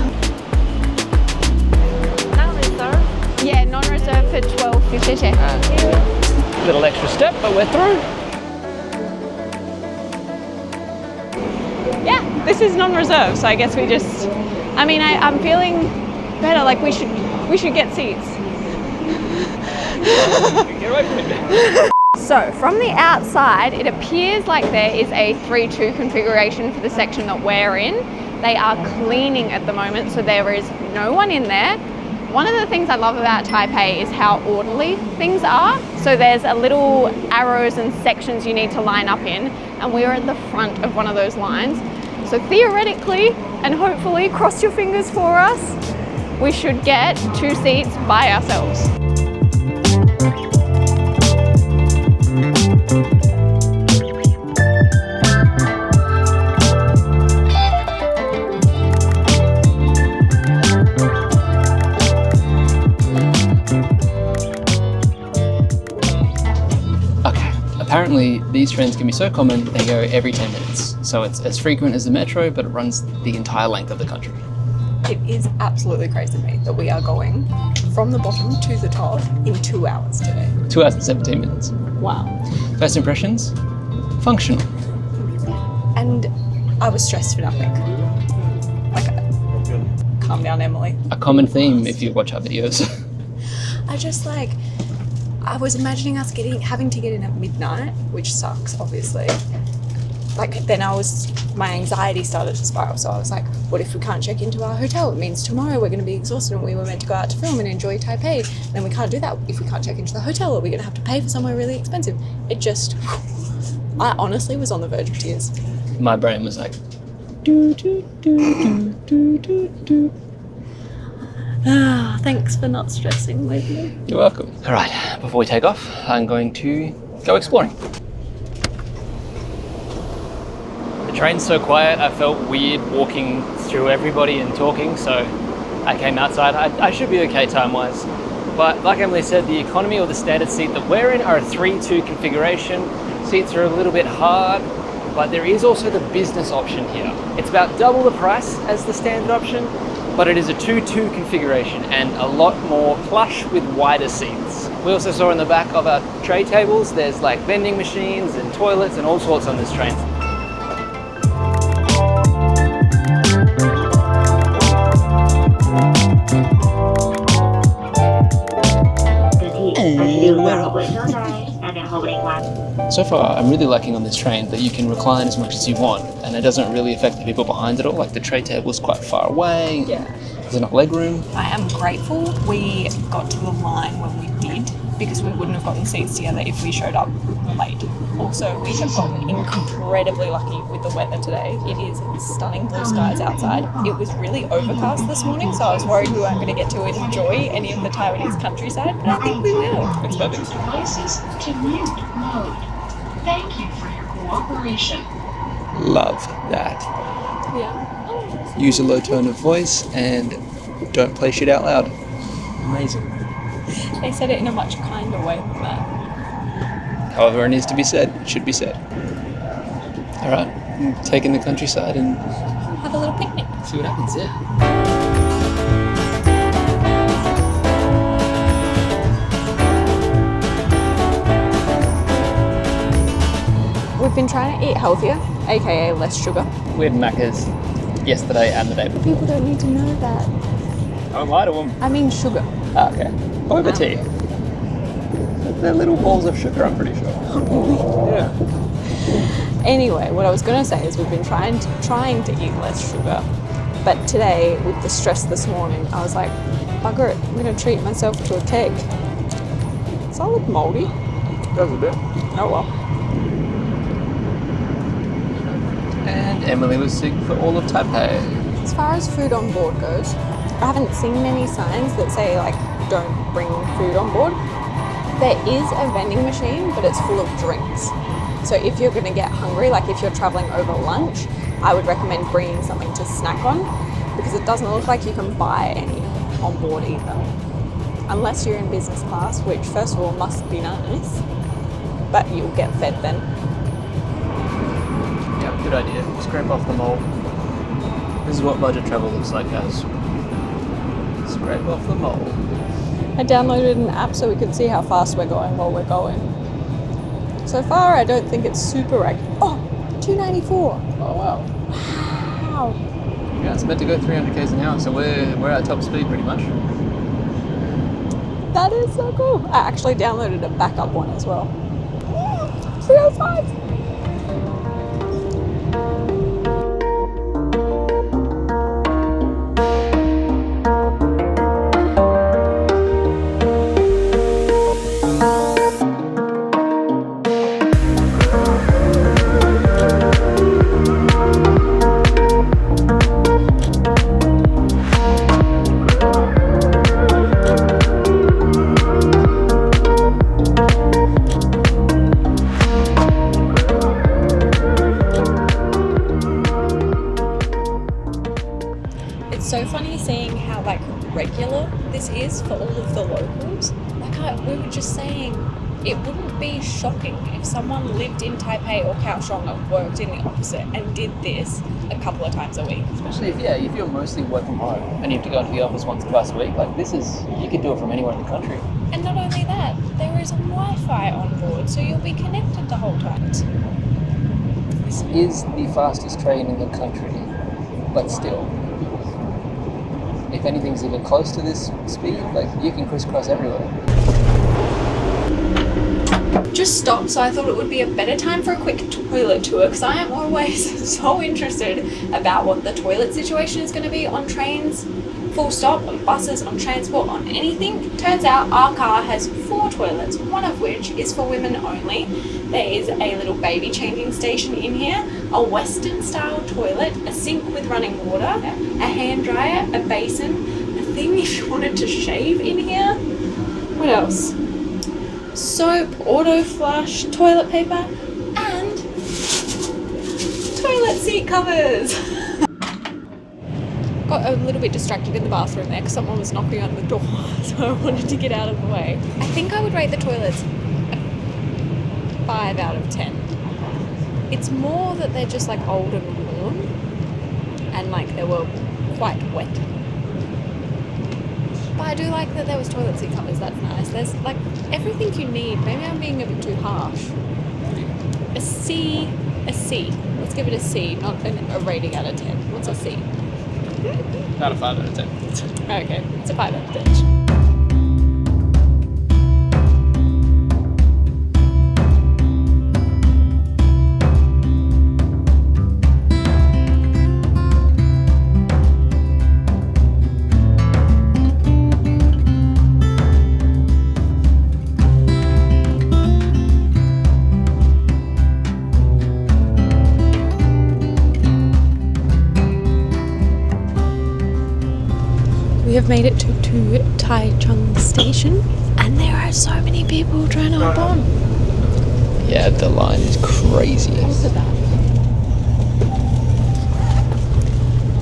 Non-reserve. Yeah, non-reserve for 12.50. Little extra step, but we're through. Yeah, this is non-reserve, so I guess we just, I mean, I'm feeling better, like we should get seats. Get away from me. So from the outside, it appears like there is a 3-2 configuration for the section that we're in. They are cleaning at the moment, so there is no one in there. One of the things I love about Taipei is how orderly things are. So there's a little arrows and sections you need to line up in, and we are at the front of one of those lines. So theoretically, and hopefully, cross your fingers for us, we should get 2 seats by ourselves. Apparently, these trains can be so common, they go every 10 minutes. So it's as frequent as the metro, but it runs the entire length of the country. It is absolutely crazy to me that we are going from the bottom to the top in 2 hours today. 2 hours and 17 minutes. Wow. First impressions? Functional. And I was stressed for nothing. Like, calm down, Emily. A common theme if you watch our videos. I was imagining us having to get in at midnight, which sucks, obviously. My anxiety started to spiral. So I was like, what if we can't check into our hotel? It means tomorrow we're going to be exhausted and we were meant to go out to film and enjoy Taipei. And then we can't do that. If we can't check into the hotel, are we going to have to pay for somewhere really expensive? I honestly was on the verge of tears. My brain was like, do, do, do, do, do, do. Thanks for not stressing with me. You're welcome. All right, before we take off, I'm going to go exploring. The train's so quiet, I felt weird walking through everybody and talking, so I came outside. I should be okay time-wise. But like Emily said, the economy or the standard seat that we're in are a 3-2 configuration. Seats are a little bit hard, but there is also the business option here. It's about double the price as the standard option, but it is a 2-2 configuration and a lot more plush with wider seats. We also saw in the back of our tray tables, there's like vending machines and toilets and all sorts on this train. So far, I'm really liking on this train that you can recline as much as you want, and it doesn't really affect the people behind it all. Like the tray table's quite far away. Yeah. There's enough leg room. I am grateful we got to the line when we did, because we wouldn't have gotten seats together if we showed up late. Also, we have gotten incredibly lucky with the weather today. It is stunning blue skies outside. It was really overcast this morning, so I was worried we weren't going to get to enjoy any of the Taiwanese countryside, but I think we will. It's perfect. Devices to mute mode. Thank you for your cooperation. Love that. Yeah. Use a low tone of voice and don't play shit out loud. Amazing. They said it in a much kinder way than that. However it needs to be said, it should be said. All right, take in the countryside and Have a little picnic. see what happens, yeah. We've been trying to eat healthier, aka less sugar. We had Macca's yesterday and the day before. People don't need to know that. Don't lie to them. I mean sugar. Ah, okay. Over tea. They're little balls of sugar, I'm pretty sure. Yeah. Anyway, what I was going to say is we've been trying to eat less sugar. But today, with the stress this morning, I was like, bugger it, I'm going to treat myself to a cake. Does that look mouldy? Does a bit. Oh well. And Emily was sick for all of Taipei. As far as food on board goes, I haven't seen many signs that say like, don't bring food on board. There is a vending machine, but it's full of drinks. So if you're going to get hungry, like if you're traveling over lunch, I would recommend bringing something to snack on, because it doesn't look like you can buy any on board either. Unless you're in business class, which first of all must be nice, but you'll get fed then. Yeah, good idea. Scrape off the mold. This is what budget travel looks like, guys. Scrape off the mold. I downloaded an app so we could see how fast we're going while we're going. So far, I don't think it's super ragged. Oh, 294. Oh, wow. Wow. Yeah, it's meant to go 300 k's an hour, so we're at top speed pretty much. That is so cool. I actually downloaded a backup one as well. 305. seeing how like regular this is for all of the locals. Like we were just saying, it wouldn't be shocking if someone lived in Taipei or Kaohsiung and worked in the opposite and did this a couple of times a week. Especially if you're mostly work from home and you have to go into the office once or twice a week, like you could do it from anywhere in the country. And not only that, there is Wi-Fi on board, so you'll be connected the whole time. This is the fastest train in the country, but still, if anything's even close to this speed, like you can crisscross everywhere. Just stopped, so I thought it would be a better time for a quick toilet tour, because I am always so interested about what the toilet situation is going to be on trains, full stop, on buses, on transport, on anything. Turns out our car has 4 toilets, one of which is for women only. There is a little baby changing station in here, a Western style toilet, a sink with running water, a hand dryer, a basin, a thing if you wanted to shave in here. What else? Soap, auto flush, toilet paper, and toilet seat covers. Got a little bit distracted in the bathroom there because someone was knocking on the door, so I wanted to get out of the way. I think I would rate the toilets a 5 out of 10. It's more that they're just like old and worn, and like they were quite wet. But I do like that there was toilet seat covers, that's nice. There's like everything you need. Maybe I'm being a bit too harsh. A C. Let's give it a C, not a rating out of 10. What's a C? Not a 5 out of 10. Okay, it's a 5 out of 10. We have made it to Taichung Station, and there are so many people trying to hop on. Yeah, the line is crazy. Look at that.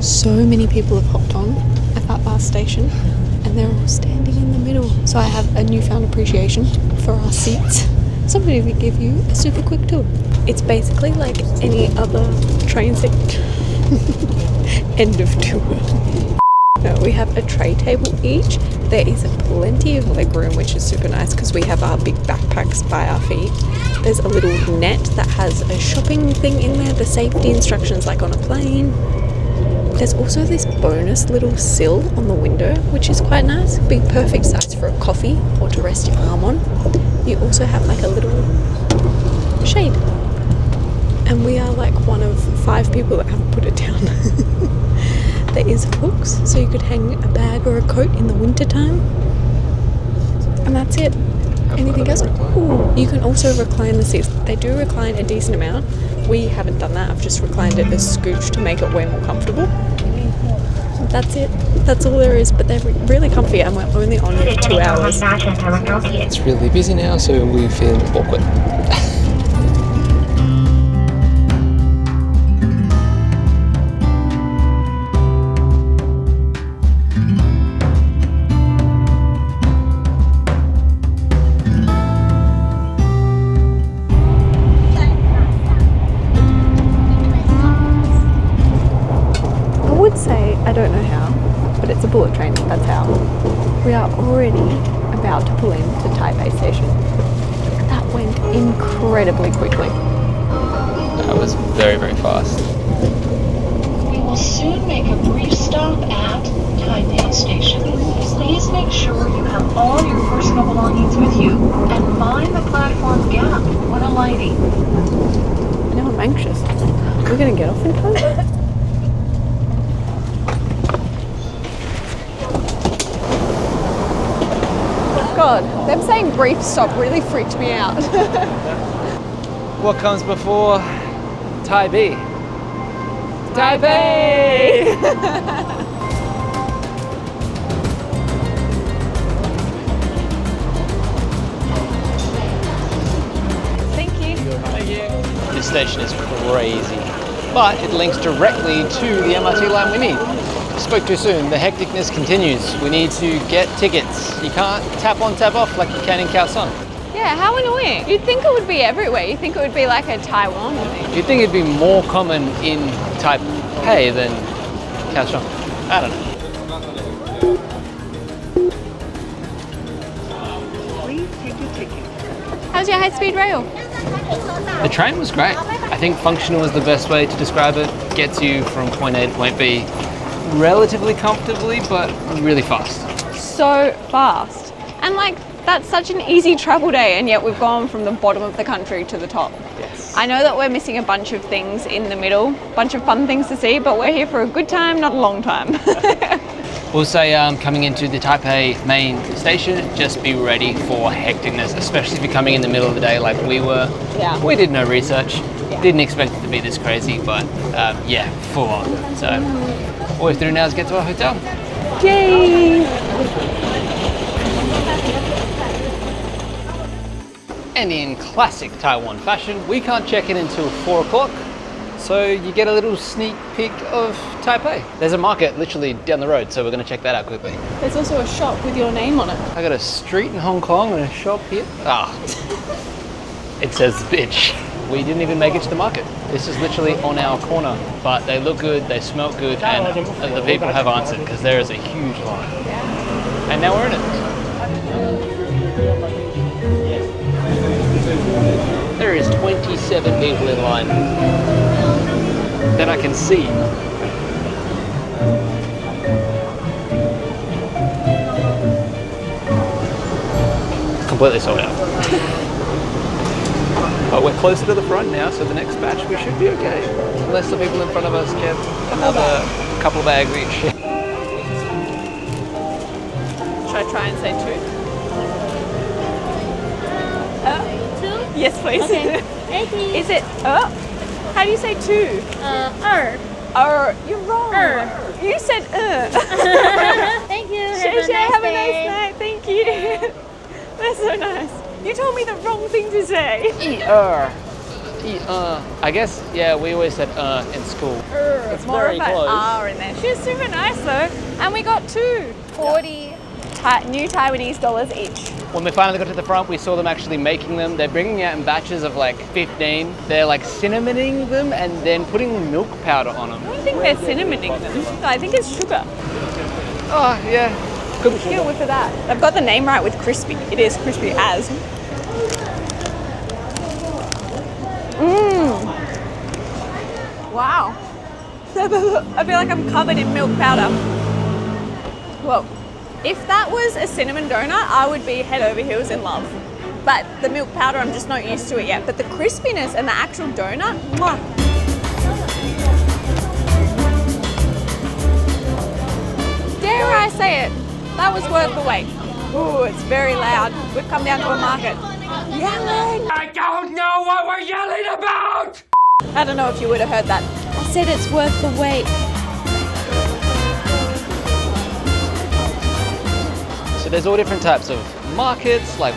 So many people have hopped on at that bus station, and they're all standing in the middle. So I have a newfound appreciation for our seats. Somebody will give you a super quick tour. It's basically like any other train seat. End of tour. We have a tray table each. There is plenty of leg room, which is super nice because we have our big backpacks by our feet. There's a little net that has a shopping thing in there, the safety instructions like on a plane. There's also this bonus little sill on the window, which is quite nice. Big perfect size for a coffee or to rest your arm on. You also have like a little shade. And we are like one of 5 people that haven't put it down. There is hooks, so you could hang a bag or a coat in the winter time. And that's it. Anything else? Ooh, you can also recline the seats. They do recline a decent amount. We haven't done that. I've just reclined it a scooch to make it way more comfortable. That's it. That's all there is. But they're really comfy, and we're only on for 2 hours. It's really busy now, so we feel awkward. I don't know how, but it's a bullet train, that's how. We are already about to pull into Taipei station. That went incredibly quickly. That was very, very fast. We will soon make a brief stop at Taipei station. Please make sure you have all your personal belongings with you and mind the platform gap when alighting. Now I'm anxious. We're going to get off in time? God, them saying brief stop really freaked me out. What comes before Taipei? Taipei! Thank you. This station is crazy, but it links directly to the MRT line we need. Spoke too soon. The hecticness continues. We need to get tickets. You can't tap on, tap off like you can in Kaohsiung. Yeah, how annoying. You'd think it would be everywhere. You'd think it would be like a Taiwan thing. You'd think it'd be more common in Taipei than Kaohsiung. I don't know. Please take your ticket. How's your high-speed rail? The train was great. I think functional is the best way to describe it. Gets you from point A to point B relatively comfortably, but really fast. So fast. And like, that's such an easy travel day, and yet we've gone from the bottom of the country to the top. Yes. I know that we're missing a bunch of things in the middle, a bunch of fun things to see, but we're here for a good time, not a long time. We'll say coming into the Taipei main station, just be ready for hecticness, especially if you're coming in the middle of the day like we were. Yeah. We did no research, didn't expect it to be this crazy, but yeah, full on. So all we have to do now is get to our hotel. Yay! And in classic Taiwan fashion, we can't check in until 4 o'clock. So you get a little sneak peek of Taipei. There's a market literally down the road, so we're going to check that out quickly. There's also a shop with your name on it. I got a street in Hong Kong and a shop here. Ah, it says bitch. We didn't even make it to the market. This is literally on our corner, but they look good, they smell good, and the people have answered because there is a huge line. And now we're in it. There is 27 people in line that I can see. Completely sold out. But we're closer to the front now, so the next batch we should be okay. Unless the people in front of us get another couple of bags each. Should I try and say 2? 2? Yes, please. Okay. Is it how do you say 2? You're wrong. You said Thank you. Have a nice night. Thank you. That's so nice. You told me the wrong thing to say. I guess, yeah, we always said in school. It's more very of an close. R in there. She was super nice though. And we got 2. 40 new Taiwanese dollars each. When we finally got to the front, we saw them actually making them. They're bringing out in batches of like 15. They're like cinnamoning them and then putting milk powder on them. I don't think they're cinnamoning them. I think it's sugar. Oh, yeah. Could be Get a sugar. whiff of that. They've got the name right with crispy. It is crispy as. Wow. I feel like I'm covered in milk powder. Whoa. If that was a cinnamon donut, I would be head over heels in love. But the milk powder, I'm just not used to it yet. But the crispiness and the actual donut, mwah. Dare I say it, that was worth the wait. Ooh, it's very loud. We've come down to a market. Yelling! I don't know what we're yelling about! I don't know if you would have heard that. I said it's worth the wait. So there's all different types of markets, like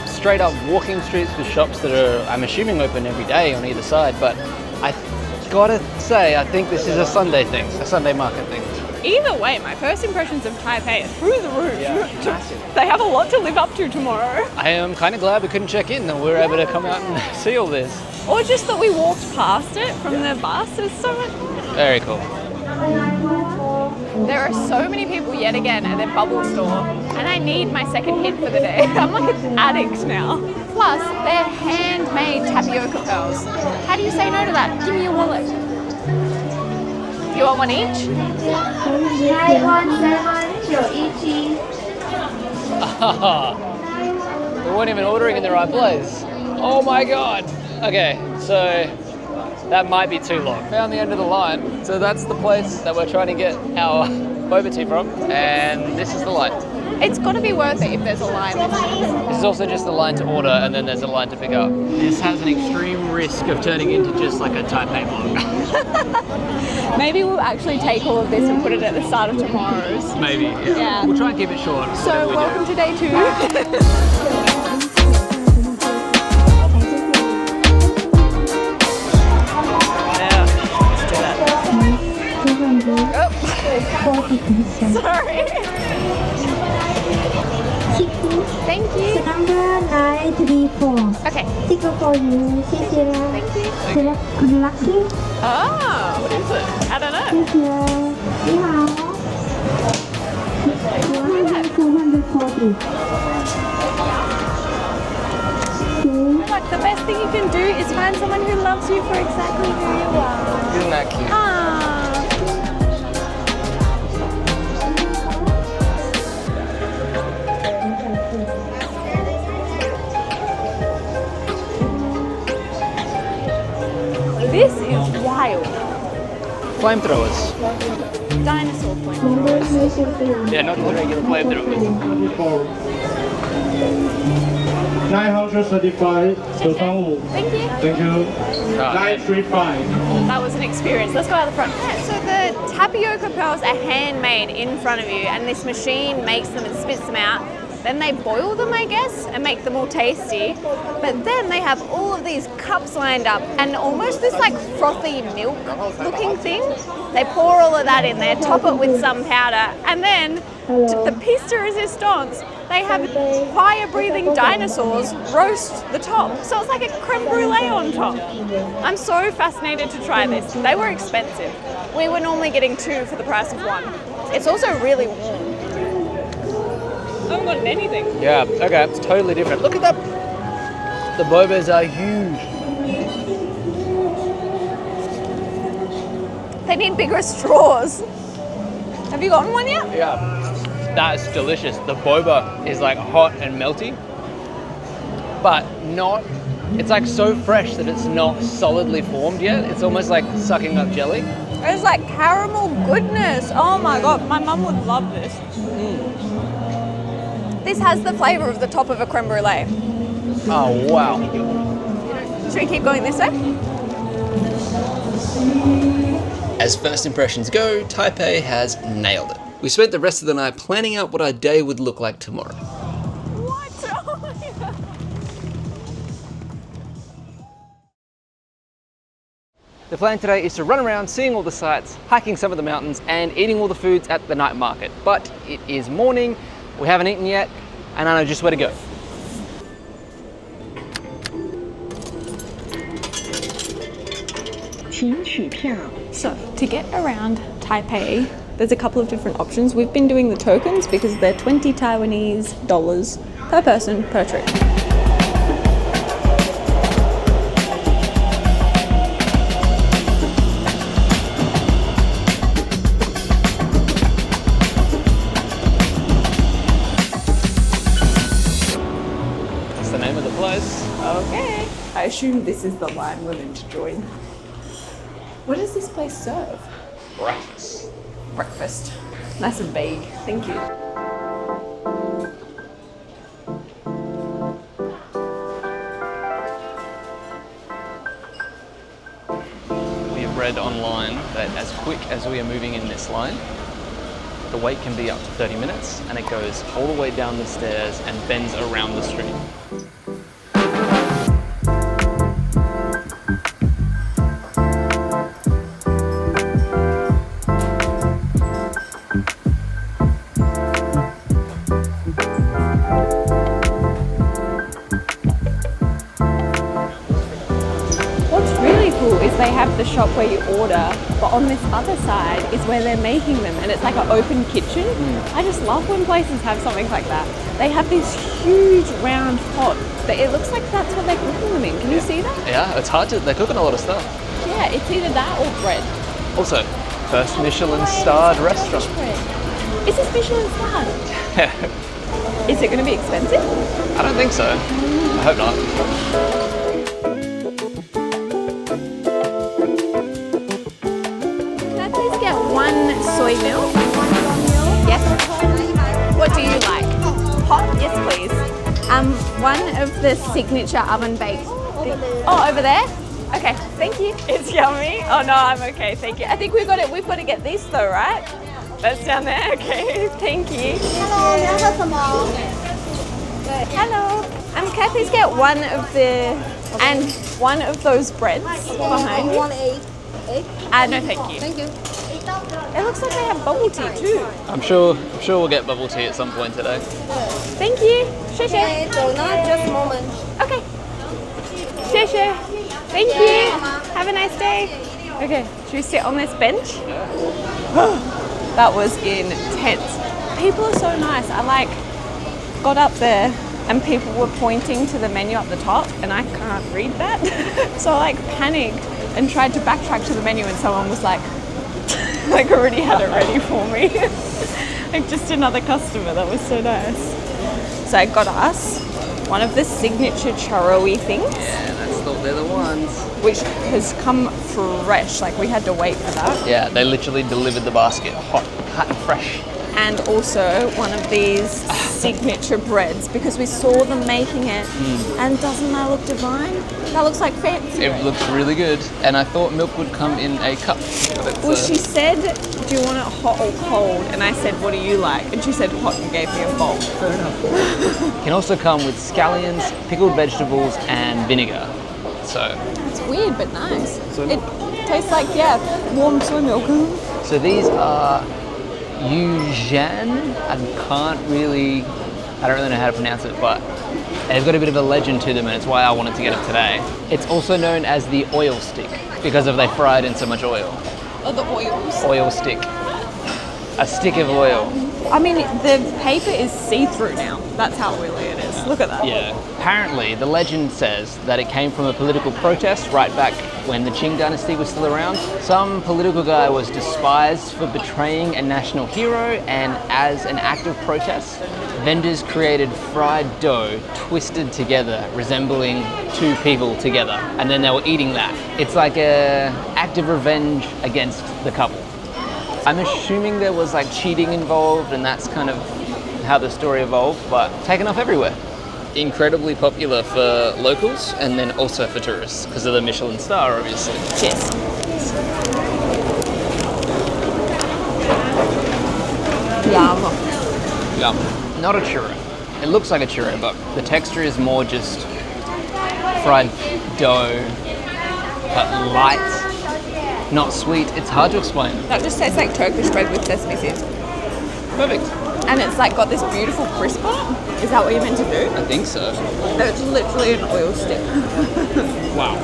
straight up walking streets with shops that are, I'm assuming, open every day on either side. But I gotta say, I think this is a Sunday thing, a Sunday market thing. Either way, my first impressions of Taipei are through the roof. Yeah, massive. They have a lot to live up to tomorrow. I am kind of glad we couldn't check in and we were able to come out and see all this. Or just that we walked past it from the bus. It's so much fun. Very cool. There are so many people yet again at their bubble store, and I need my second hit for the day. I'm like an addict now. Plus, they're handmade tapioca pearls. How do you say no to that? Give me your wallet. You want one each? We weren't even ordering in the right place. Oh my god. Okay, so that might be too long. Found the end of the line. So that's the place that we're trying to get our boba tea from, and this is the line. It's got to be worth it if there's a line. This is also just the line to order, and then there's a line to pick up. This has an extreme risk of turning into just like a Taipei vlog. Maybe we'll actually take all of this and put it at the start of tomorrow's. Maybe, yeah. We'll try and keep it short. So welcome to day 2. Sorry. Thank you. Number 934. Okay. Ticket for you. 谢谢. Thank you. Good lucky. Oh, what is it? I don't know. 谢谢. 你好. 140. Like the best thing you can do is find someone who loves you for exactly who you are. Isn't that cute? Ah. This is wild. Flamethrowers. Dinosaur flamethrowers. Yeah, not the regular flamethrowers. 935 935. Thank you. Thank you. 935. That was an experience. Let's go out the front. So the tapioca pearls are handmade in front of you, and this machine makes them and spits them out. Then they boil them, I guess, and make them all tasty. But then they have all of these cups lined up and almost this like frothy milk looking thing. They pour all of that in there, top it with some powder, and then the piece de resistance, they have fire-breathing dinosaurs roast the top. So it's like a creme brulee on top. I'm so fascinated to try this. They were expensive. We were normally getting 2 for the price of 1. It's also really warm. I haven't gotten anything. Yeah, okay, it's totally different. Look at that. The bobas are huge. They need bigger straws. Have you gotten one yet? Yeah, that's delicious. The boba is like hot and melty, but not, it's like so fresh that it's not solidly formed yet. It's almost like sucking up jelly. It's like caramel goodness. Oh my God, my mum would love this. This has the flavour of the top of a creme brulee. Oh, wow. Should we keep going this way? As first impressions go, Taipei has nailed it. We spent the rest of the night planning out what our day would look like tomorrow. What? Oh my God. The plan today is to run around seeing all the sights, hiking some of the mountains, and eating all the foods at the night market. But it is morning, we haven't eaten yet, and I know just where to go. So, to get around Taipei, there's a couple of different options. We've been doing the tokens because they're 20 Taiwanese dollars per person per trip. That's the name of the place. Okay. I assume this is the line we're meant to join. What does this place serve? Breakfast. Breakfast. Nice and vague. Thank you. We have read online that as quick as we are moving in this line, the wait can be up to 30 minutes, and it goes all the way down the stairs and bends around the street. They have the shop where you order, but on this other side is where they're making them, and it's like an open kitchen. I just love when places have something like that. They have this huge round pot that it looks like that's what they're cooking them in. Can you see that? Yeah, it's hard to, they're cooking a lot of stuff. Yeah, it's either that or bread. Also, first Michelin starred restaurant. Is this Michelin starred? Is it going to be expensive? I don't think so. I hope not. One soy milk. Yes. What do you like? Hot? Yes, please. One of the signature oven baked. Oh, over there? Okay, thank you. It's yummy. Oh no, I'm okay, thank you. I think we've got to get this though, right? That's down there. Okay, thank you. Hello. Can I please get one of the and one of those breads behind? One egg. No, thank you. Thank you. It looks like they have bubble tea too. I'm sure we'll get bubble tea at some point today. Thank you. 谢谢. Just a moment. Okay. 谢谢. Thank you. Have a nice day. Okay, should we sit on this bench? That was intense. People are so nice. I like got up there and people were pointing to the menu at the top and I can't read that. So I like panicked and tried to backtrack to the menu and someone was like already had it ready for me. Like just another customer. That was so nice. So I got us one of the signature churro-y things. Yeah, they're the ones. Which has come fresh, like we had to wait for that. Yeah, they literally delivered the basket hot and fresh. And also one of these signature breads because we saw them making it. And doesn't that look divine? That looks like fancy. It looks really good. And I thought milk would come in a cup. Well, she said, do you want it hot or cold? And I said, what do you like? And she said hot and gave me a bowl. Fair enough. Can also come with scallions, pickled vegetables, and vinegar. So it's weird but nice. It tastes like warm soy milk. So these are Yujan. I don't really know how to pronounce it, but they've got a bit of a legend to them, and it's why I wanted to get it today. It's also known as the oil stick because they fry it in so much oil. Oh, the oils. Oil stick. A stick of oil. I mean, the paper is see-through now. That's how oily it is. Look at that. Yeah. Apparently, the legend says that it came from a political protest right back when the Qing dynasty was still around. Some political guy was despised for betraying a national hero, and as an act of protest, vendors created fried dough twisted together, resembling two people together, and then they were eating that. It's like an act of revenge against the couple. I'm assuming there was like cheating involved, and that's kind of how the story evolved, but taken off everywhere. Incredibly popular for locals and then also for tourists because of the Michelin star, obviously. Yes. Yum. Yum. Not a churro. It looks like a churro, but the texture is more just fried dough, but light. Not sweet. It's hard to explain. That just tastes like Turkish bread with sesame seeds. Perfect. And it's like got this beautiful crisp on it. Is that what you're meant to do? I think so. It's literally an oil stick. Wow.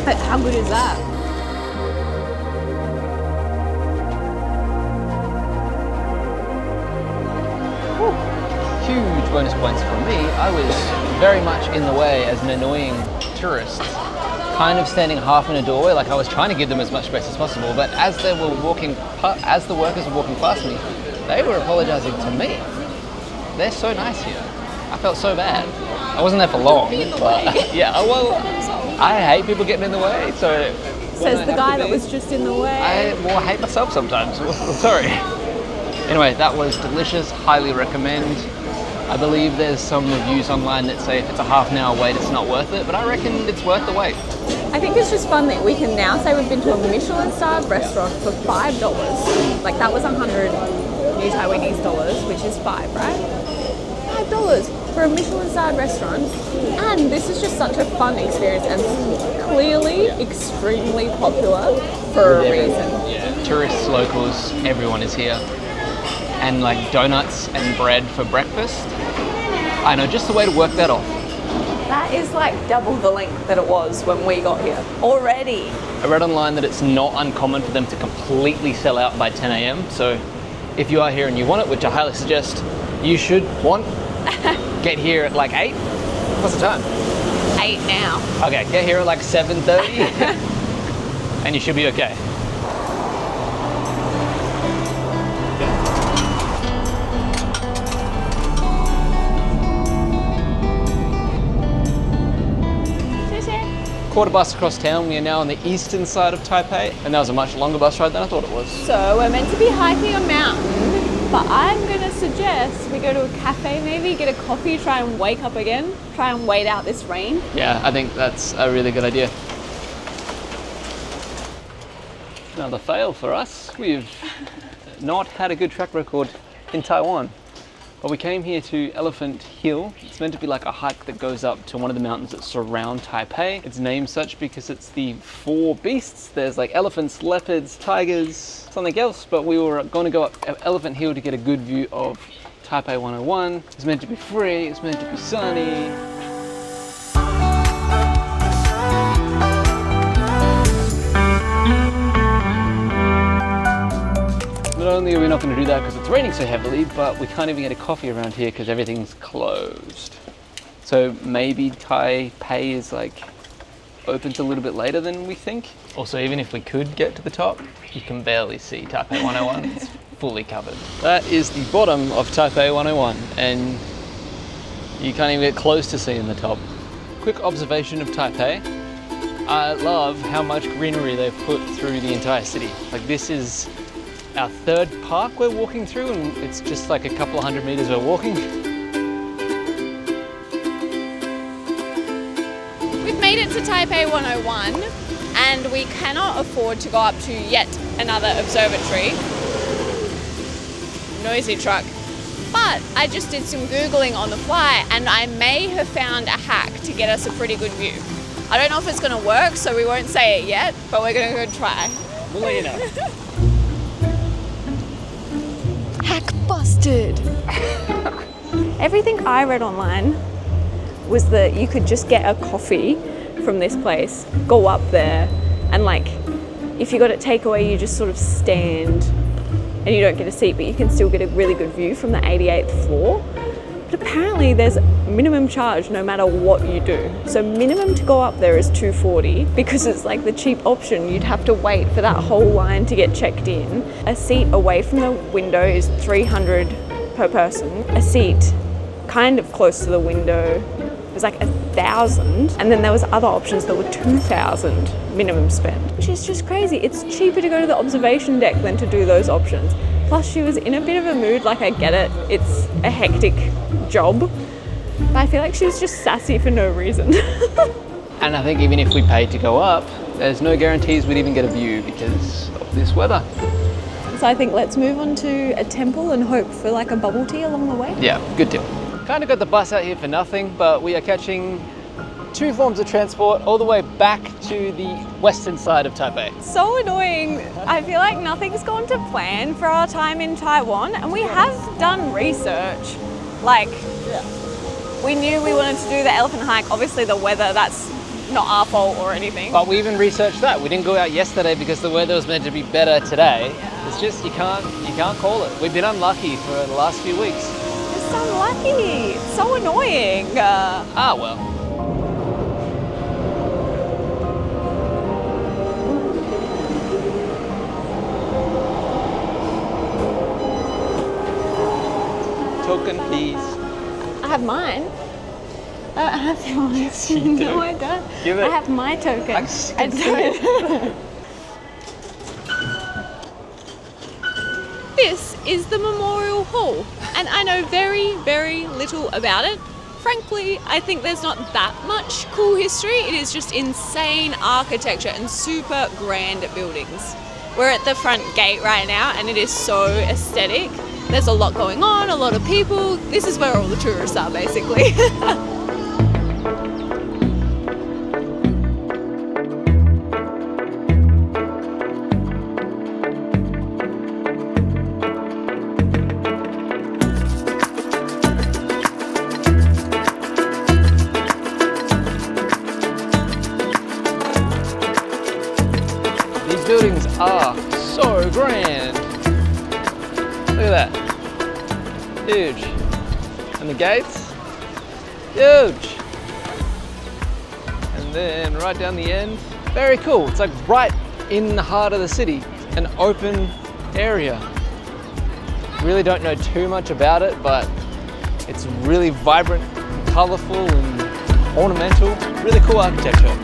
But how good is that? Huge bonus points from me. I was very much in the way as an annoying tourist. Kind of standing half in a doorway, like I was trying to give them as much space as possible, but as they were as the workers were walking past me, they were apologizing to me. They're so nice here. I felt so bad. I wasn't there for long, but yeah, well, I hate people getting in the way, so... Says the guy that was just in the way. I hate myself sometimes. Sorry. Anyway, that was delicious, highly recommend. I believe there's some reviews online that say if it's a half an hour wait, it's not worth it, but I reckon it's worth the wait. I think it's just fun that we can now say we've been to a Michelin-starred restaurant for $5. Like that was 100 new Taiwanese dollars, which is $5, right? $5 for a Michelin-starred restaurant. And this is just such a fun experience and clearly extremely popular for a reason. Yeah, tourists, locals, everyone is here. And like donuts and bread for breakfast. I know just the way to work that off. That is like double the length that it was when we got here already. I read online that it's not uncommon for them to completely sell out by 10 a.m. So if you are here and you want it, which I highly suggest you should get here at like 8. What's the time? 8 now. Okay, get here at like 7:30 and you should be okay. Quarter bus across town. We are now on the eastern side of Taipei, and that was a much longer bus ride than I thought it was. So we're meant to be hiking a mountain, but I'm gonna suggest we go to a cafe, maybe get a coffee, try and wake up again, try and wait out this rain. Yeah, I think that's a really good idea. Another fail for us. We've not had a good track record in Taiwan. But we came here to Elephant Hill. It's meant to be like a hike that goes up to one of the mountains that surround Taipei. It's named such because it's the 4 beasts. There's like elephants, leopards, tigers, something else, but we were going to go up Elephant Hill to get a good view of Taipei 101. It's meant to be free, it's meant to be sunny. Not only are we not going to do that because it's raining so heavily, but we can't even get a coffee around here because everything's closed. So maybe Taipei is like opens a little bit later than we think. Also, even if we could get to the top, you can barely see Taipei 101. It's fully covered. That is the bottom of Taipei 101, and you can't even get close to seeing the top. Quick observation of Taipei. I love how much greenery they've put through the entire city. Like, this is our third park we're walking through, and it's just like a couple of 100 meters we're walking. We've made it to Taipei 101 and we cannot afford to go up to yet another observatory. Noisy truck. But I just did some Googling on the fly and I may have found a hack to get us a pretty good view. I don't know if it's going to work, so we won't say it yet, but we're going to go try. We'll let you know. Hack busted! Everything I read online was that you could just get a coffee from this place, go up there, and like, if you got it takeaway, you just sort of stand and you don't get a seat, but you can still get a really good view from the 88th floor. But apparently there's minimum charge no matter what you do. So minimum to go up there is $2.40 because it's like the cheap option. You'd have to wait for that whole line to get checked in. A seat away from the window is $300 per person. A seat kind of close to the window was like $1,000, and then there was other options that were $2,000 minimum spend, which is just crazy. It's cheaper to go to the observation deck than to do those options. Plus she was in a bit of a mood, like I get it, it's a hectic job, but I feel like she was just sassy for no reason. And I think even if we paid to go up, there's no guarantees we'd even get a view because of this weather. So I think let's move on to a temple and hope for like a bubble tea along the way. Yeah, good deal. Kind of got the bus out here for nothing, but we are catching two forms of transport all the way back to the western side of Taipei. So annoying. I feel like nothing's gone to plan for our time in Taiwan, and we have done research. Like, we knew we wanted to do the elephant hike. Obviously the weather, that's not our fault or anything. But we even researched that. We didn't go out yesterday because the weather was meant to be better today. Yeah. It's just, you can't call it. We've been unlucky for the last few weeks. Just unlucky. It's so annoying. Well. Token, please. I have mine. I have yours. Yes, you do. No, I don't. Give it. I have my token. I don't. This is the Memorial Hall, and I know very, very little about it. Frankly, I think there's not that much cool history. It is just insane architecture and super grand buildings. We're at the front gate right now, and it is so aesthetic. There's a lot going on, a lot of people. This is where all the tourists are, basically. These buildings are so grand. Look at that. Huge. And the gates? Huge. And then right down the end, very cool. It's like right in the heart of the city, an open area. Really don't know too much about it, but it's really vibrant, colorful and ornamental. Really cool architecture.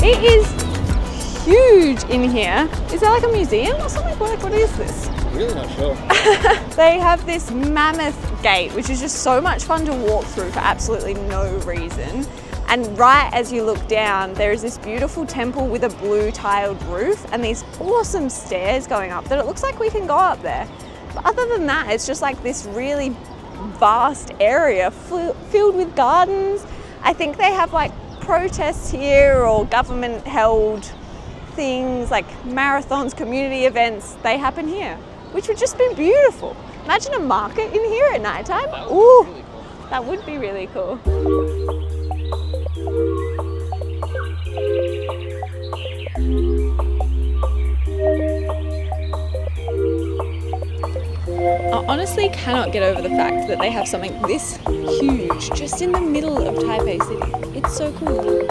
It is huge in here. Is there like a museum or something? What is this? I'm really not sure. They have this mammoth gate, which is just so much fun to walk through for absolutely no reason. And right as you look down, there is this beautiful temple with a blue tiled roof and these awesome stairs going up that it looks like we can go up there. But other than that, it's just like this really vast area filled with gardens. I think they have like protests here or government held things like marathons, community events. They happen here, which would just be beautiful. Imagine a market in here at night time. Ooh, that would be really cool. I honestly cannot get over the fact that they have something this huge just in the middle of Taipei City. It's so cool.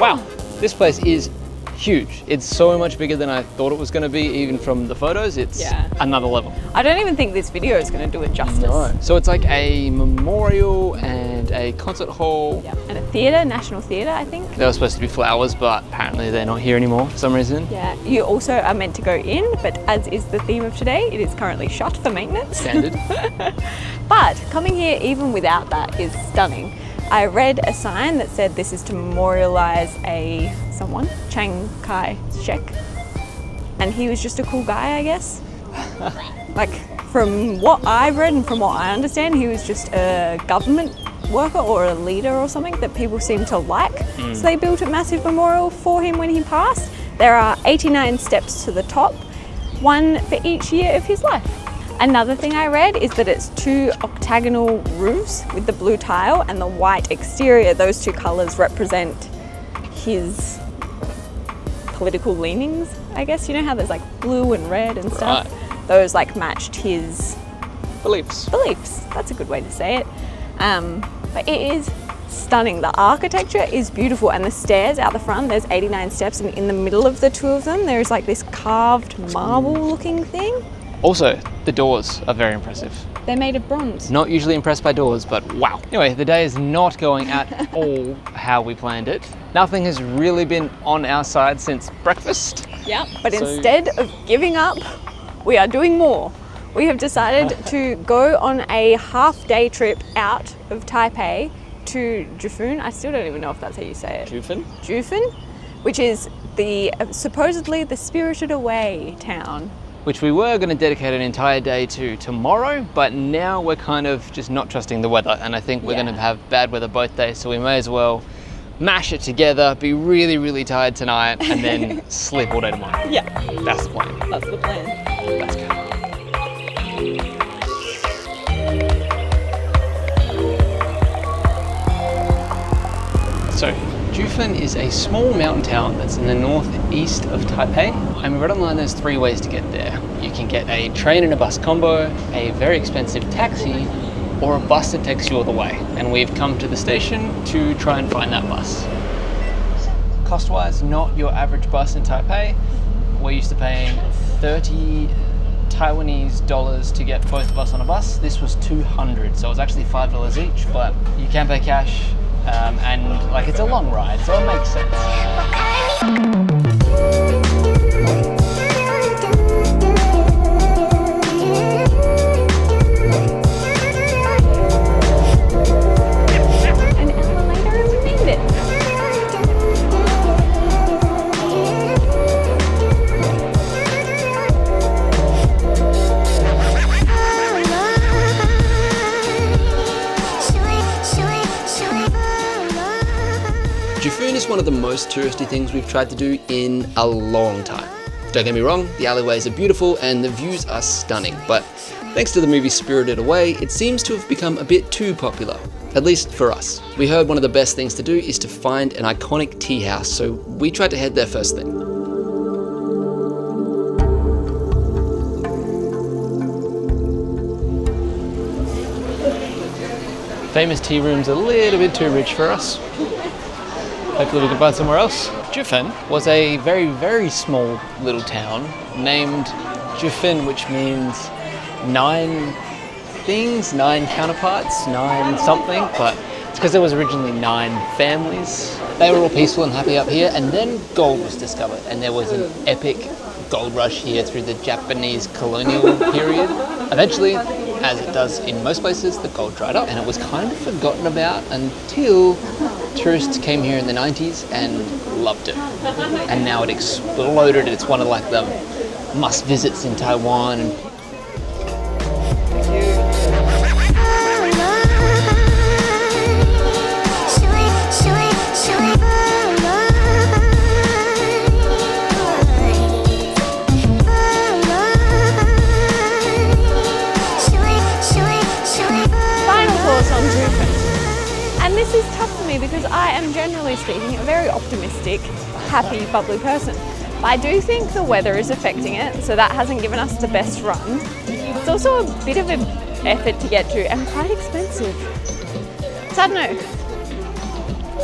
Wow, this place is huge. It's so much bigger than I thought it was going to be, even from the photos. It's another level. I don't even think this video is going to do it justice. No. So it's like a memorial and a concert hall. Yeah. And a theatre, National Theatre, I think. There were supposed to be flowers, but apparently they're not here anymore for some reason. Yeah, you also are meant to go in, but as is the theme of today, it is currently shut for maintenance. Standard. But coming here even without that is stunning. I read a sign that said this is to memorialize someone, Chiang Kai-shek, and he was just a cool guy, I guess. Like, from what I've read and from what I understand, he was just a government worker or a leader or something that people seem to like. So they built a massive memorial for him when he passed. There are 89 steps to the top, one for each year of his life. Another thing I read is that it's 2 octagonal roofs with the blue tile and the white exterior. Those 2 colours represent his political leanings, I guess. You know how there's like blue and red and stuff? Right. Those like matched his beliefs. That's a good way to say it. But it is stunning. The architecture is beautiful, and the stairs out the front, there's 89 steps, and in the middle of the 2 of them, there's like this carved marble looking thing. Also, the doors are very impressive. They're made of bronze. Not usually impressed by doors, but wow. Anyway, the day is not going at all how we planned it. Nothing has really been on our side since breakfast. Yeah, but instead of giving up, we are doing more. We have decided to go on a half-day trip out of Taipei to Jufun. I still don't even know if that's how you say it. Jufun, which is supposedly the spirited away town. Which we were going to dedicate an entire day to tomorrow, but now we're kind of just not trusting the weather, and I think we're going to have bad weather both days, so we may as well mash it together, be really, really tired tonight, and then sleep all day tomorrow. Yeah. That's the plan. That's the plan. Let's go. So, Jufun is a small mountain town that's in the northeast of Taipei. And we read online there's 3 ways to get there. You can get a train and a bus combo, a very expensive taxi, or a bus that takes you all the way. And we've come to the station to try and find that bus. Cost-wise, not your average bus in Taipei. We're used to paying 30 Taiwanese dollars to get both of us on a bus. This was 200, so it was actually $5 each, but you can pay cash. And like, it's a long ride, so it makes sense. An hour later, we made it. Jufun is one of the most touristy things we've tried to do in a long time. Don't get me wrong, the alleyways are beautiful and the views are stunning, but thanks to the movie Spirited Away, it seems to have become a bit too popular, at least for us. We heard one of the best things to do is to find an iconic tea house, so we tried to head there first thing. Famous tea room's a little bit too rich for us. Hopefully we can find somewhere else. Jufun was a very, very small little town named Jufun, which means 9 things, 9 counterparts, 9 something, but it's because there was originally 9 families. They were all peaceful and happy up here, and then gold was discovered, and there was an epic gold rush here through the Japanese colonial period. Eventually, as it does in most places, the gold dried up, and it was kind of forgotten about until tourists came here in the 90s and loved it. And now it exploded. It's one of like the must visits in Taiwan. And and this is tough for me because I am generally speaking a very optimistic, happy, bubbly person. But I do think the weather is affecting it, so that hasn't given us the best run. It's also a bit of an effort to get to and quite expensive. So I don't know.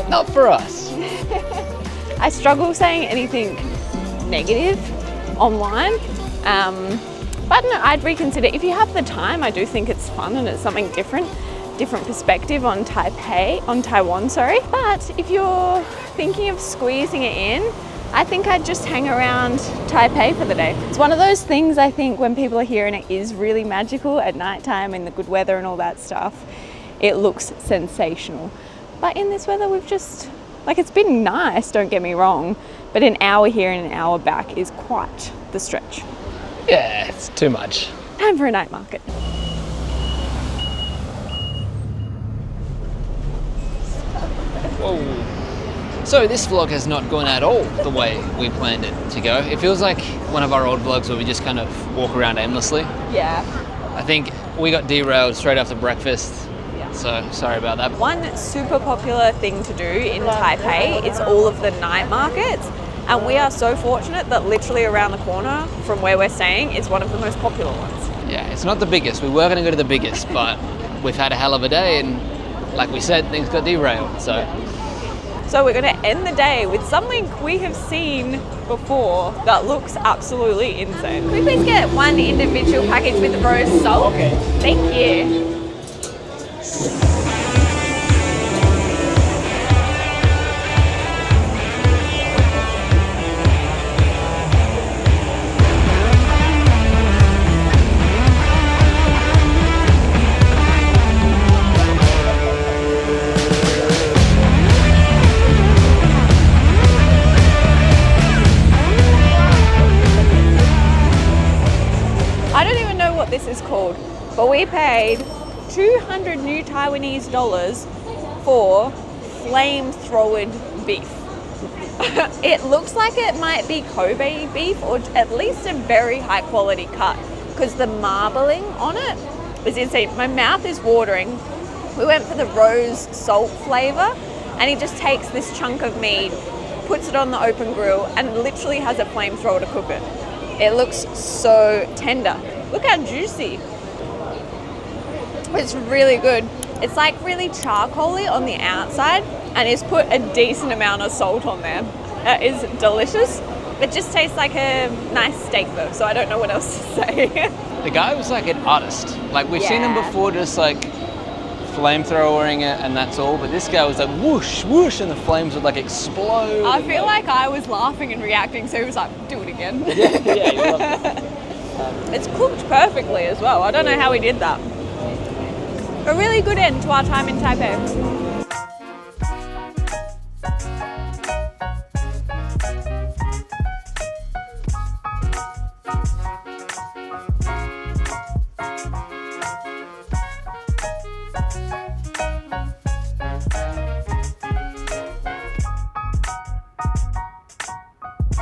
not for us. I struggle saying anything negative online. But no, I'd reconsider. If you have the time, I do think it's fun and it's something different perspective on Taiwan, sorry. But if you're thinking of squeezing it in, I think I'd just hang around Taipei for the day. It's one of those things I think when people are here and it is really magical at nighttime in the good weather and all that stuff, it looks sensational. But in this weather, we've just, like, it's been nice, don't get me wrong, but an hour here and an hour back is quite the stretch. Yeah, it's too much. Time for a night market. Whoa. So this vlog has not gone at all the way we planned it to go. It feels like one of our old vlogs where we just kind of walk around aimlessly. Yeah. I think we got derailed straight after breakfast. Yeah. So sorry about that. One super popular thing to do in Taipei is all of the night markets. And we are so fortunate that literally around the corner from where we're staying is one of the most popular ones. Yeah, it's not the biggest. We were going to go to the biggest, but we've had a hell of a day and like we said, things got derailed, so. So we're going to end the day with something we have seen before that looks absolutely insane. Can we please get one individual package with the roast salt? Okay. Thank you. I don't even know what this is called, but we paid 200 new Taiwanese dollars for flamethrowered beef. It looks like it might be Kobe beef or at least a very high quality cut because the marbling on it is insane. My mouth is watering. We went for the rose salt flavor and he just takes this chunk of meat, puts it on the open grill and literally has a flamethrower to cook it. It looks so tender. Look how juicy. It's really good. It's like really charcoaly on the outside and he's put a decent amount of salt on there. It is delicious. It just tastes like a nice steak though, so I don't know what else to say. The guy was like an artist. Like we've seen him before just like flamethrowering it and that's all, but this guy was like whoosh, whoosh, and the flames would like explode. I feel like I was laughing and reacting, so he was like, do it again. Yeah, you loved it. It's cooked perfectly as well. I don't know how he did that. A really good end to our time in Taipei.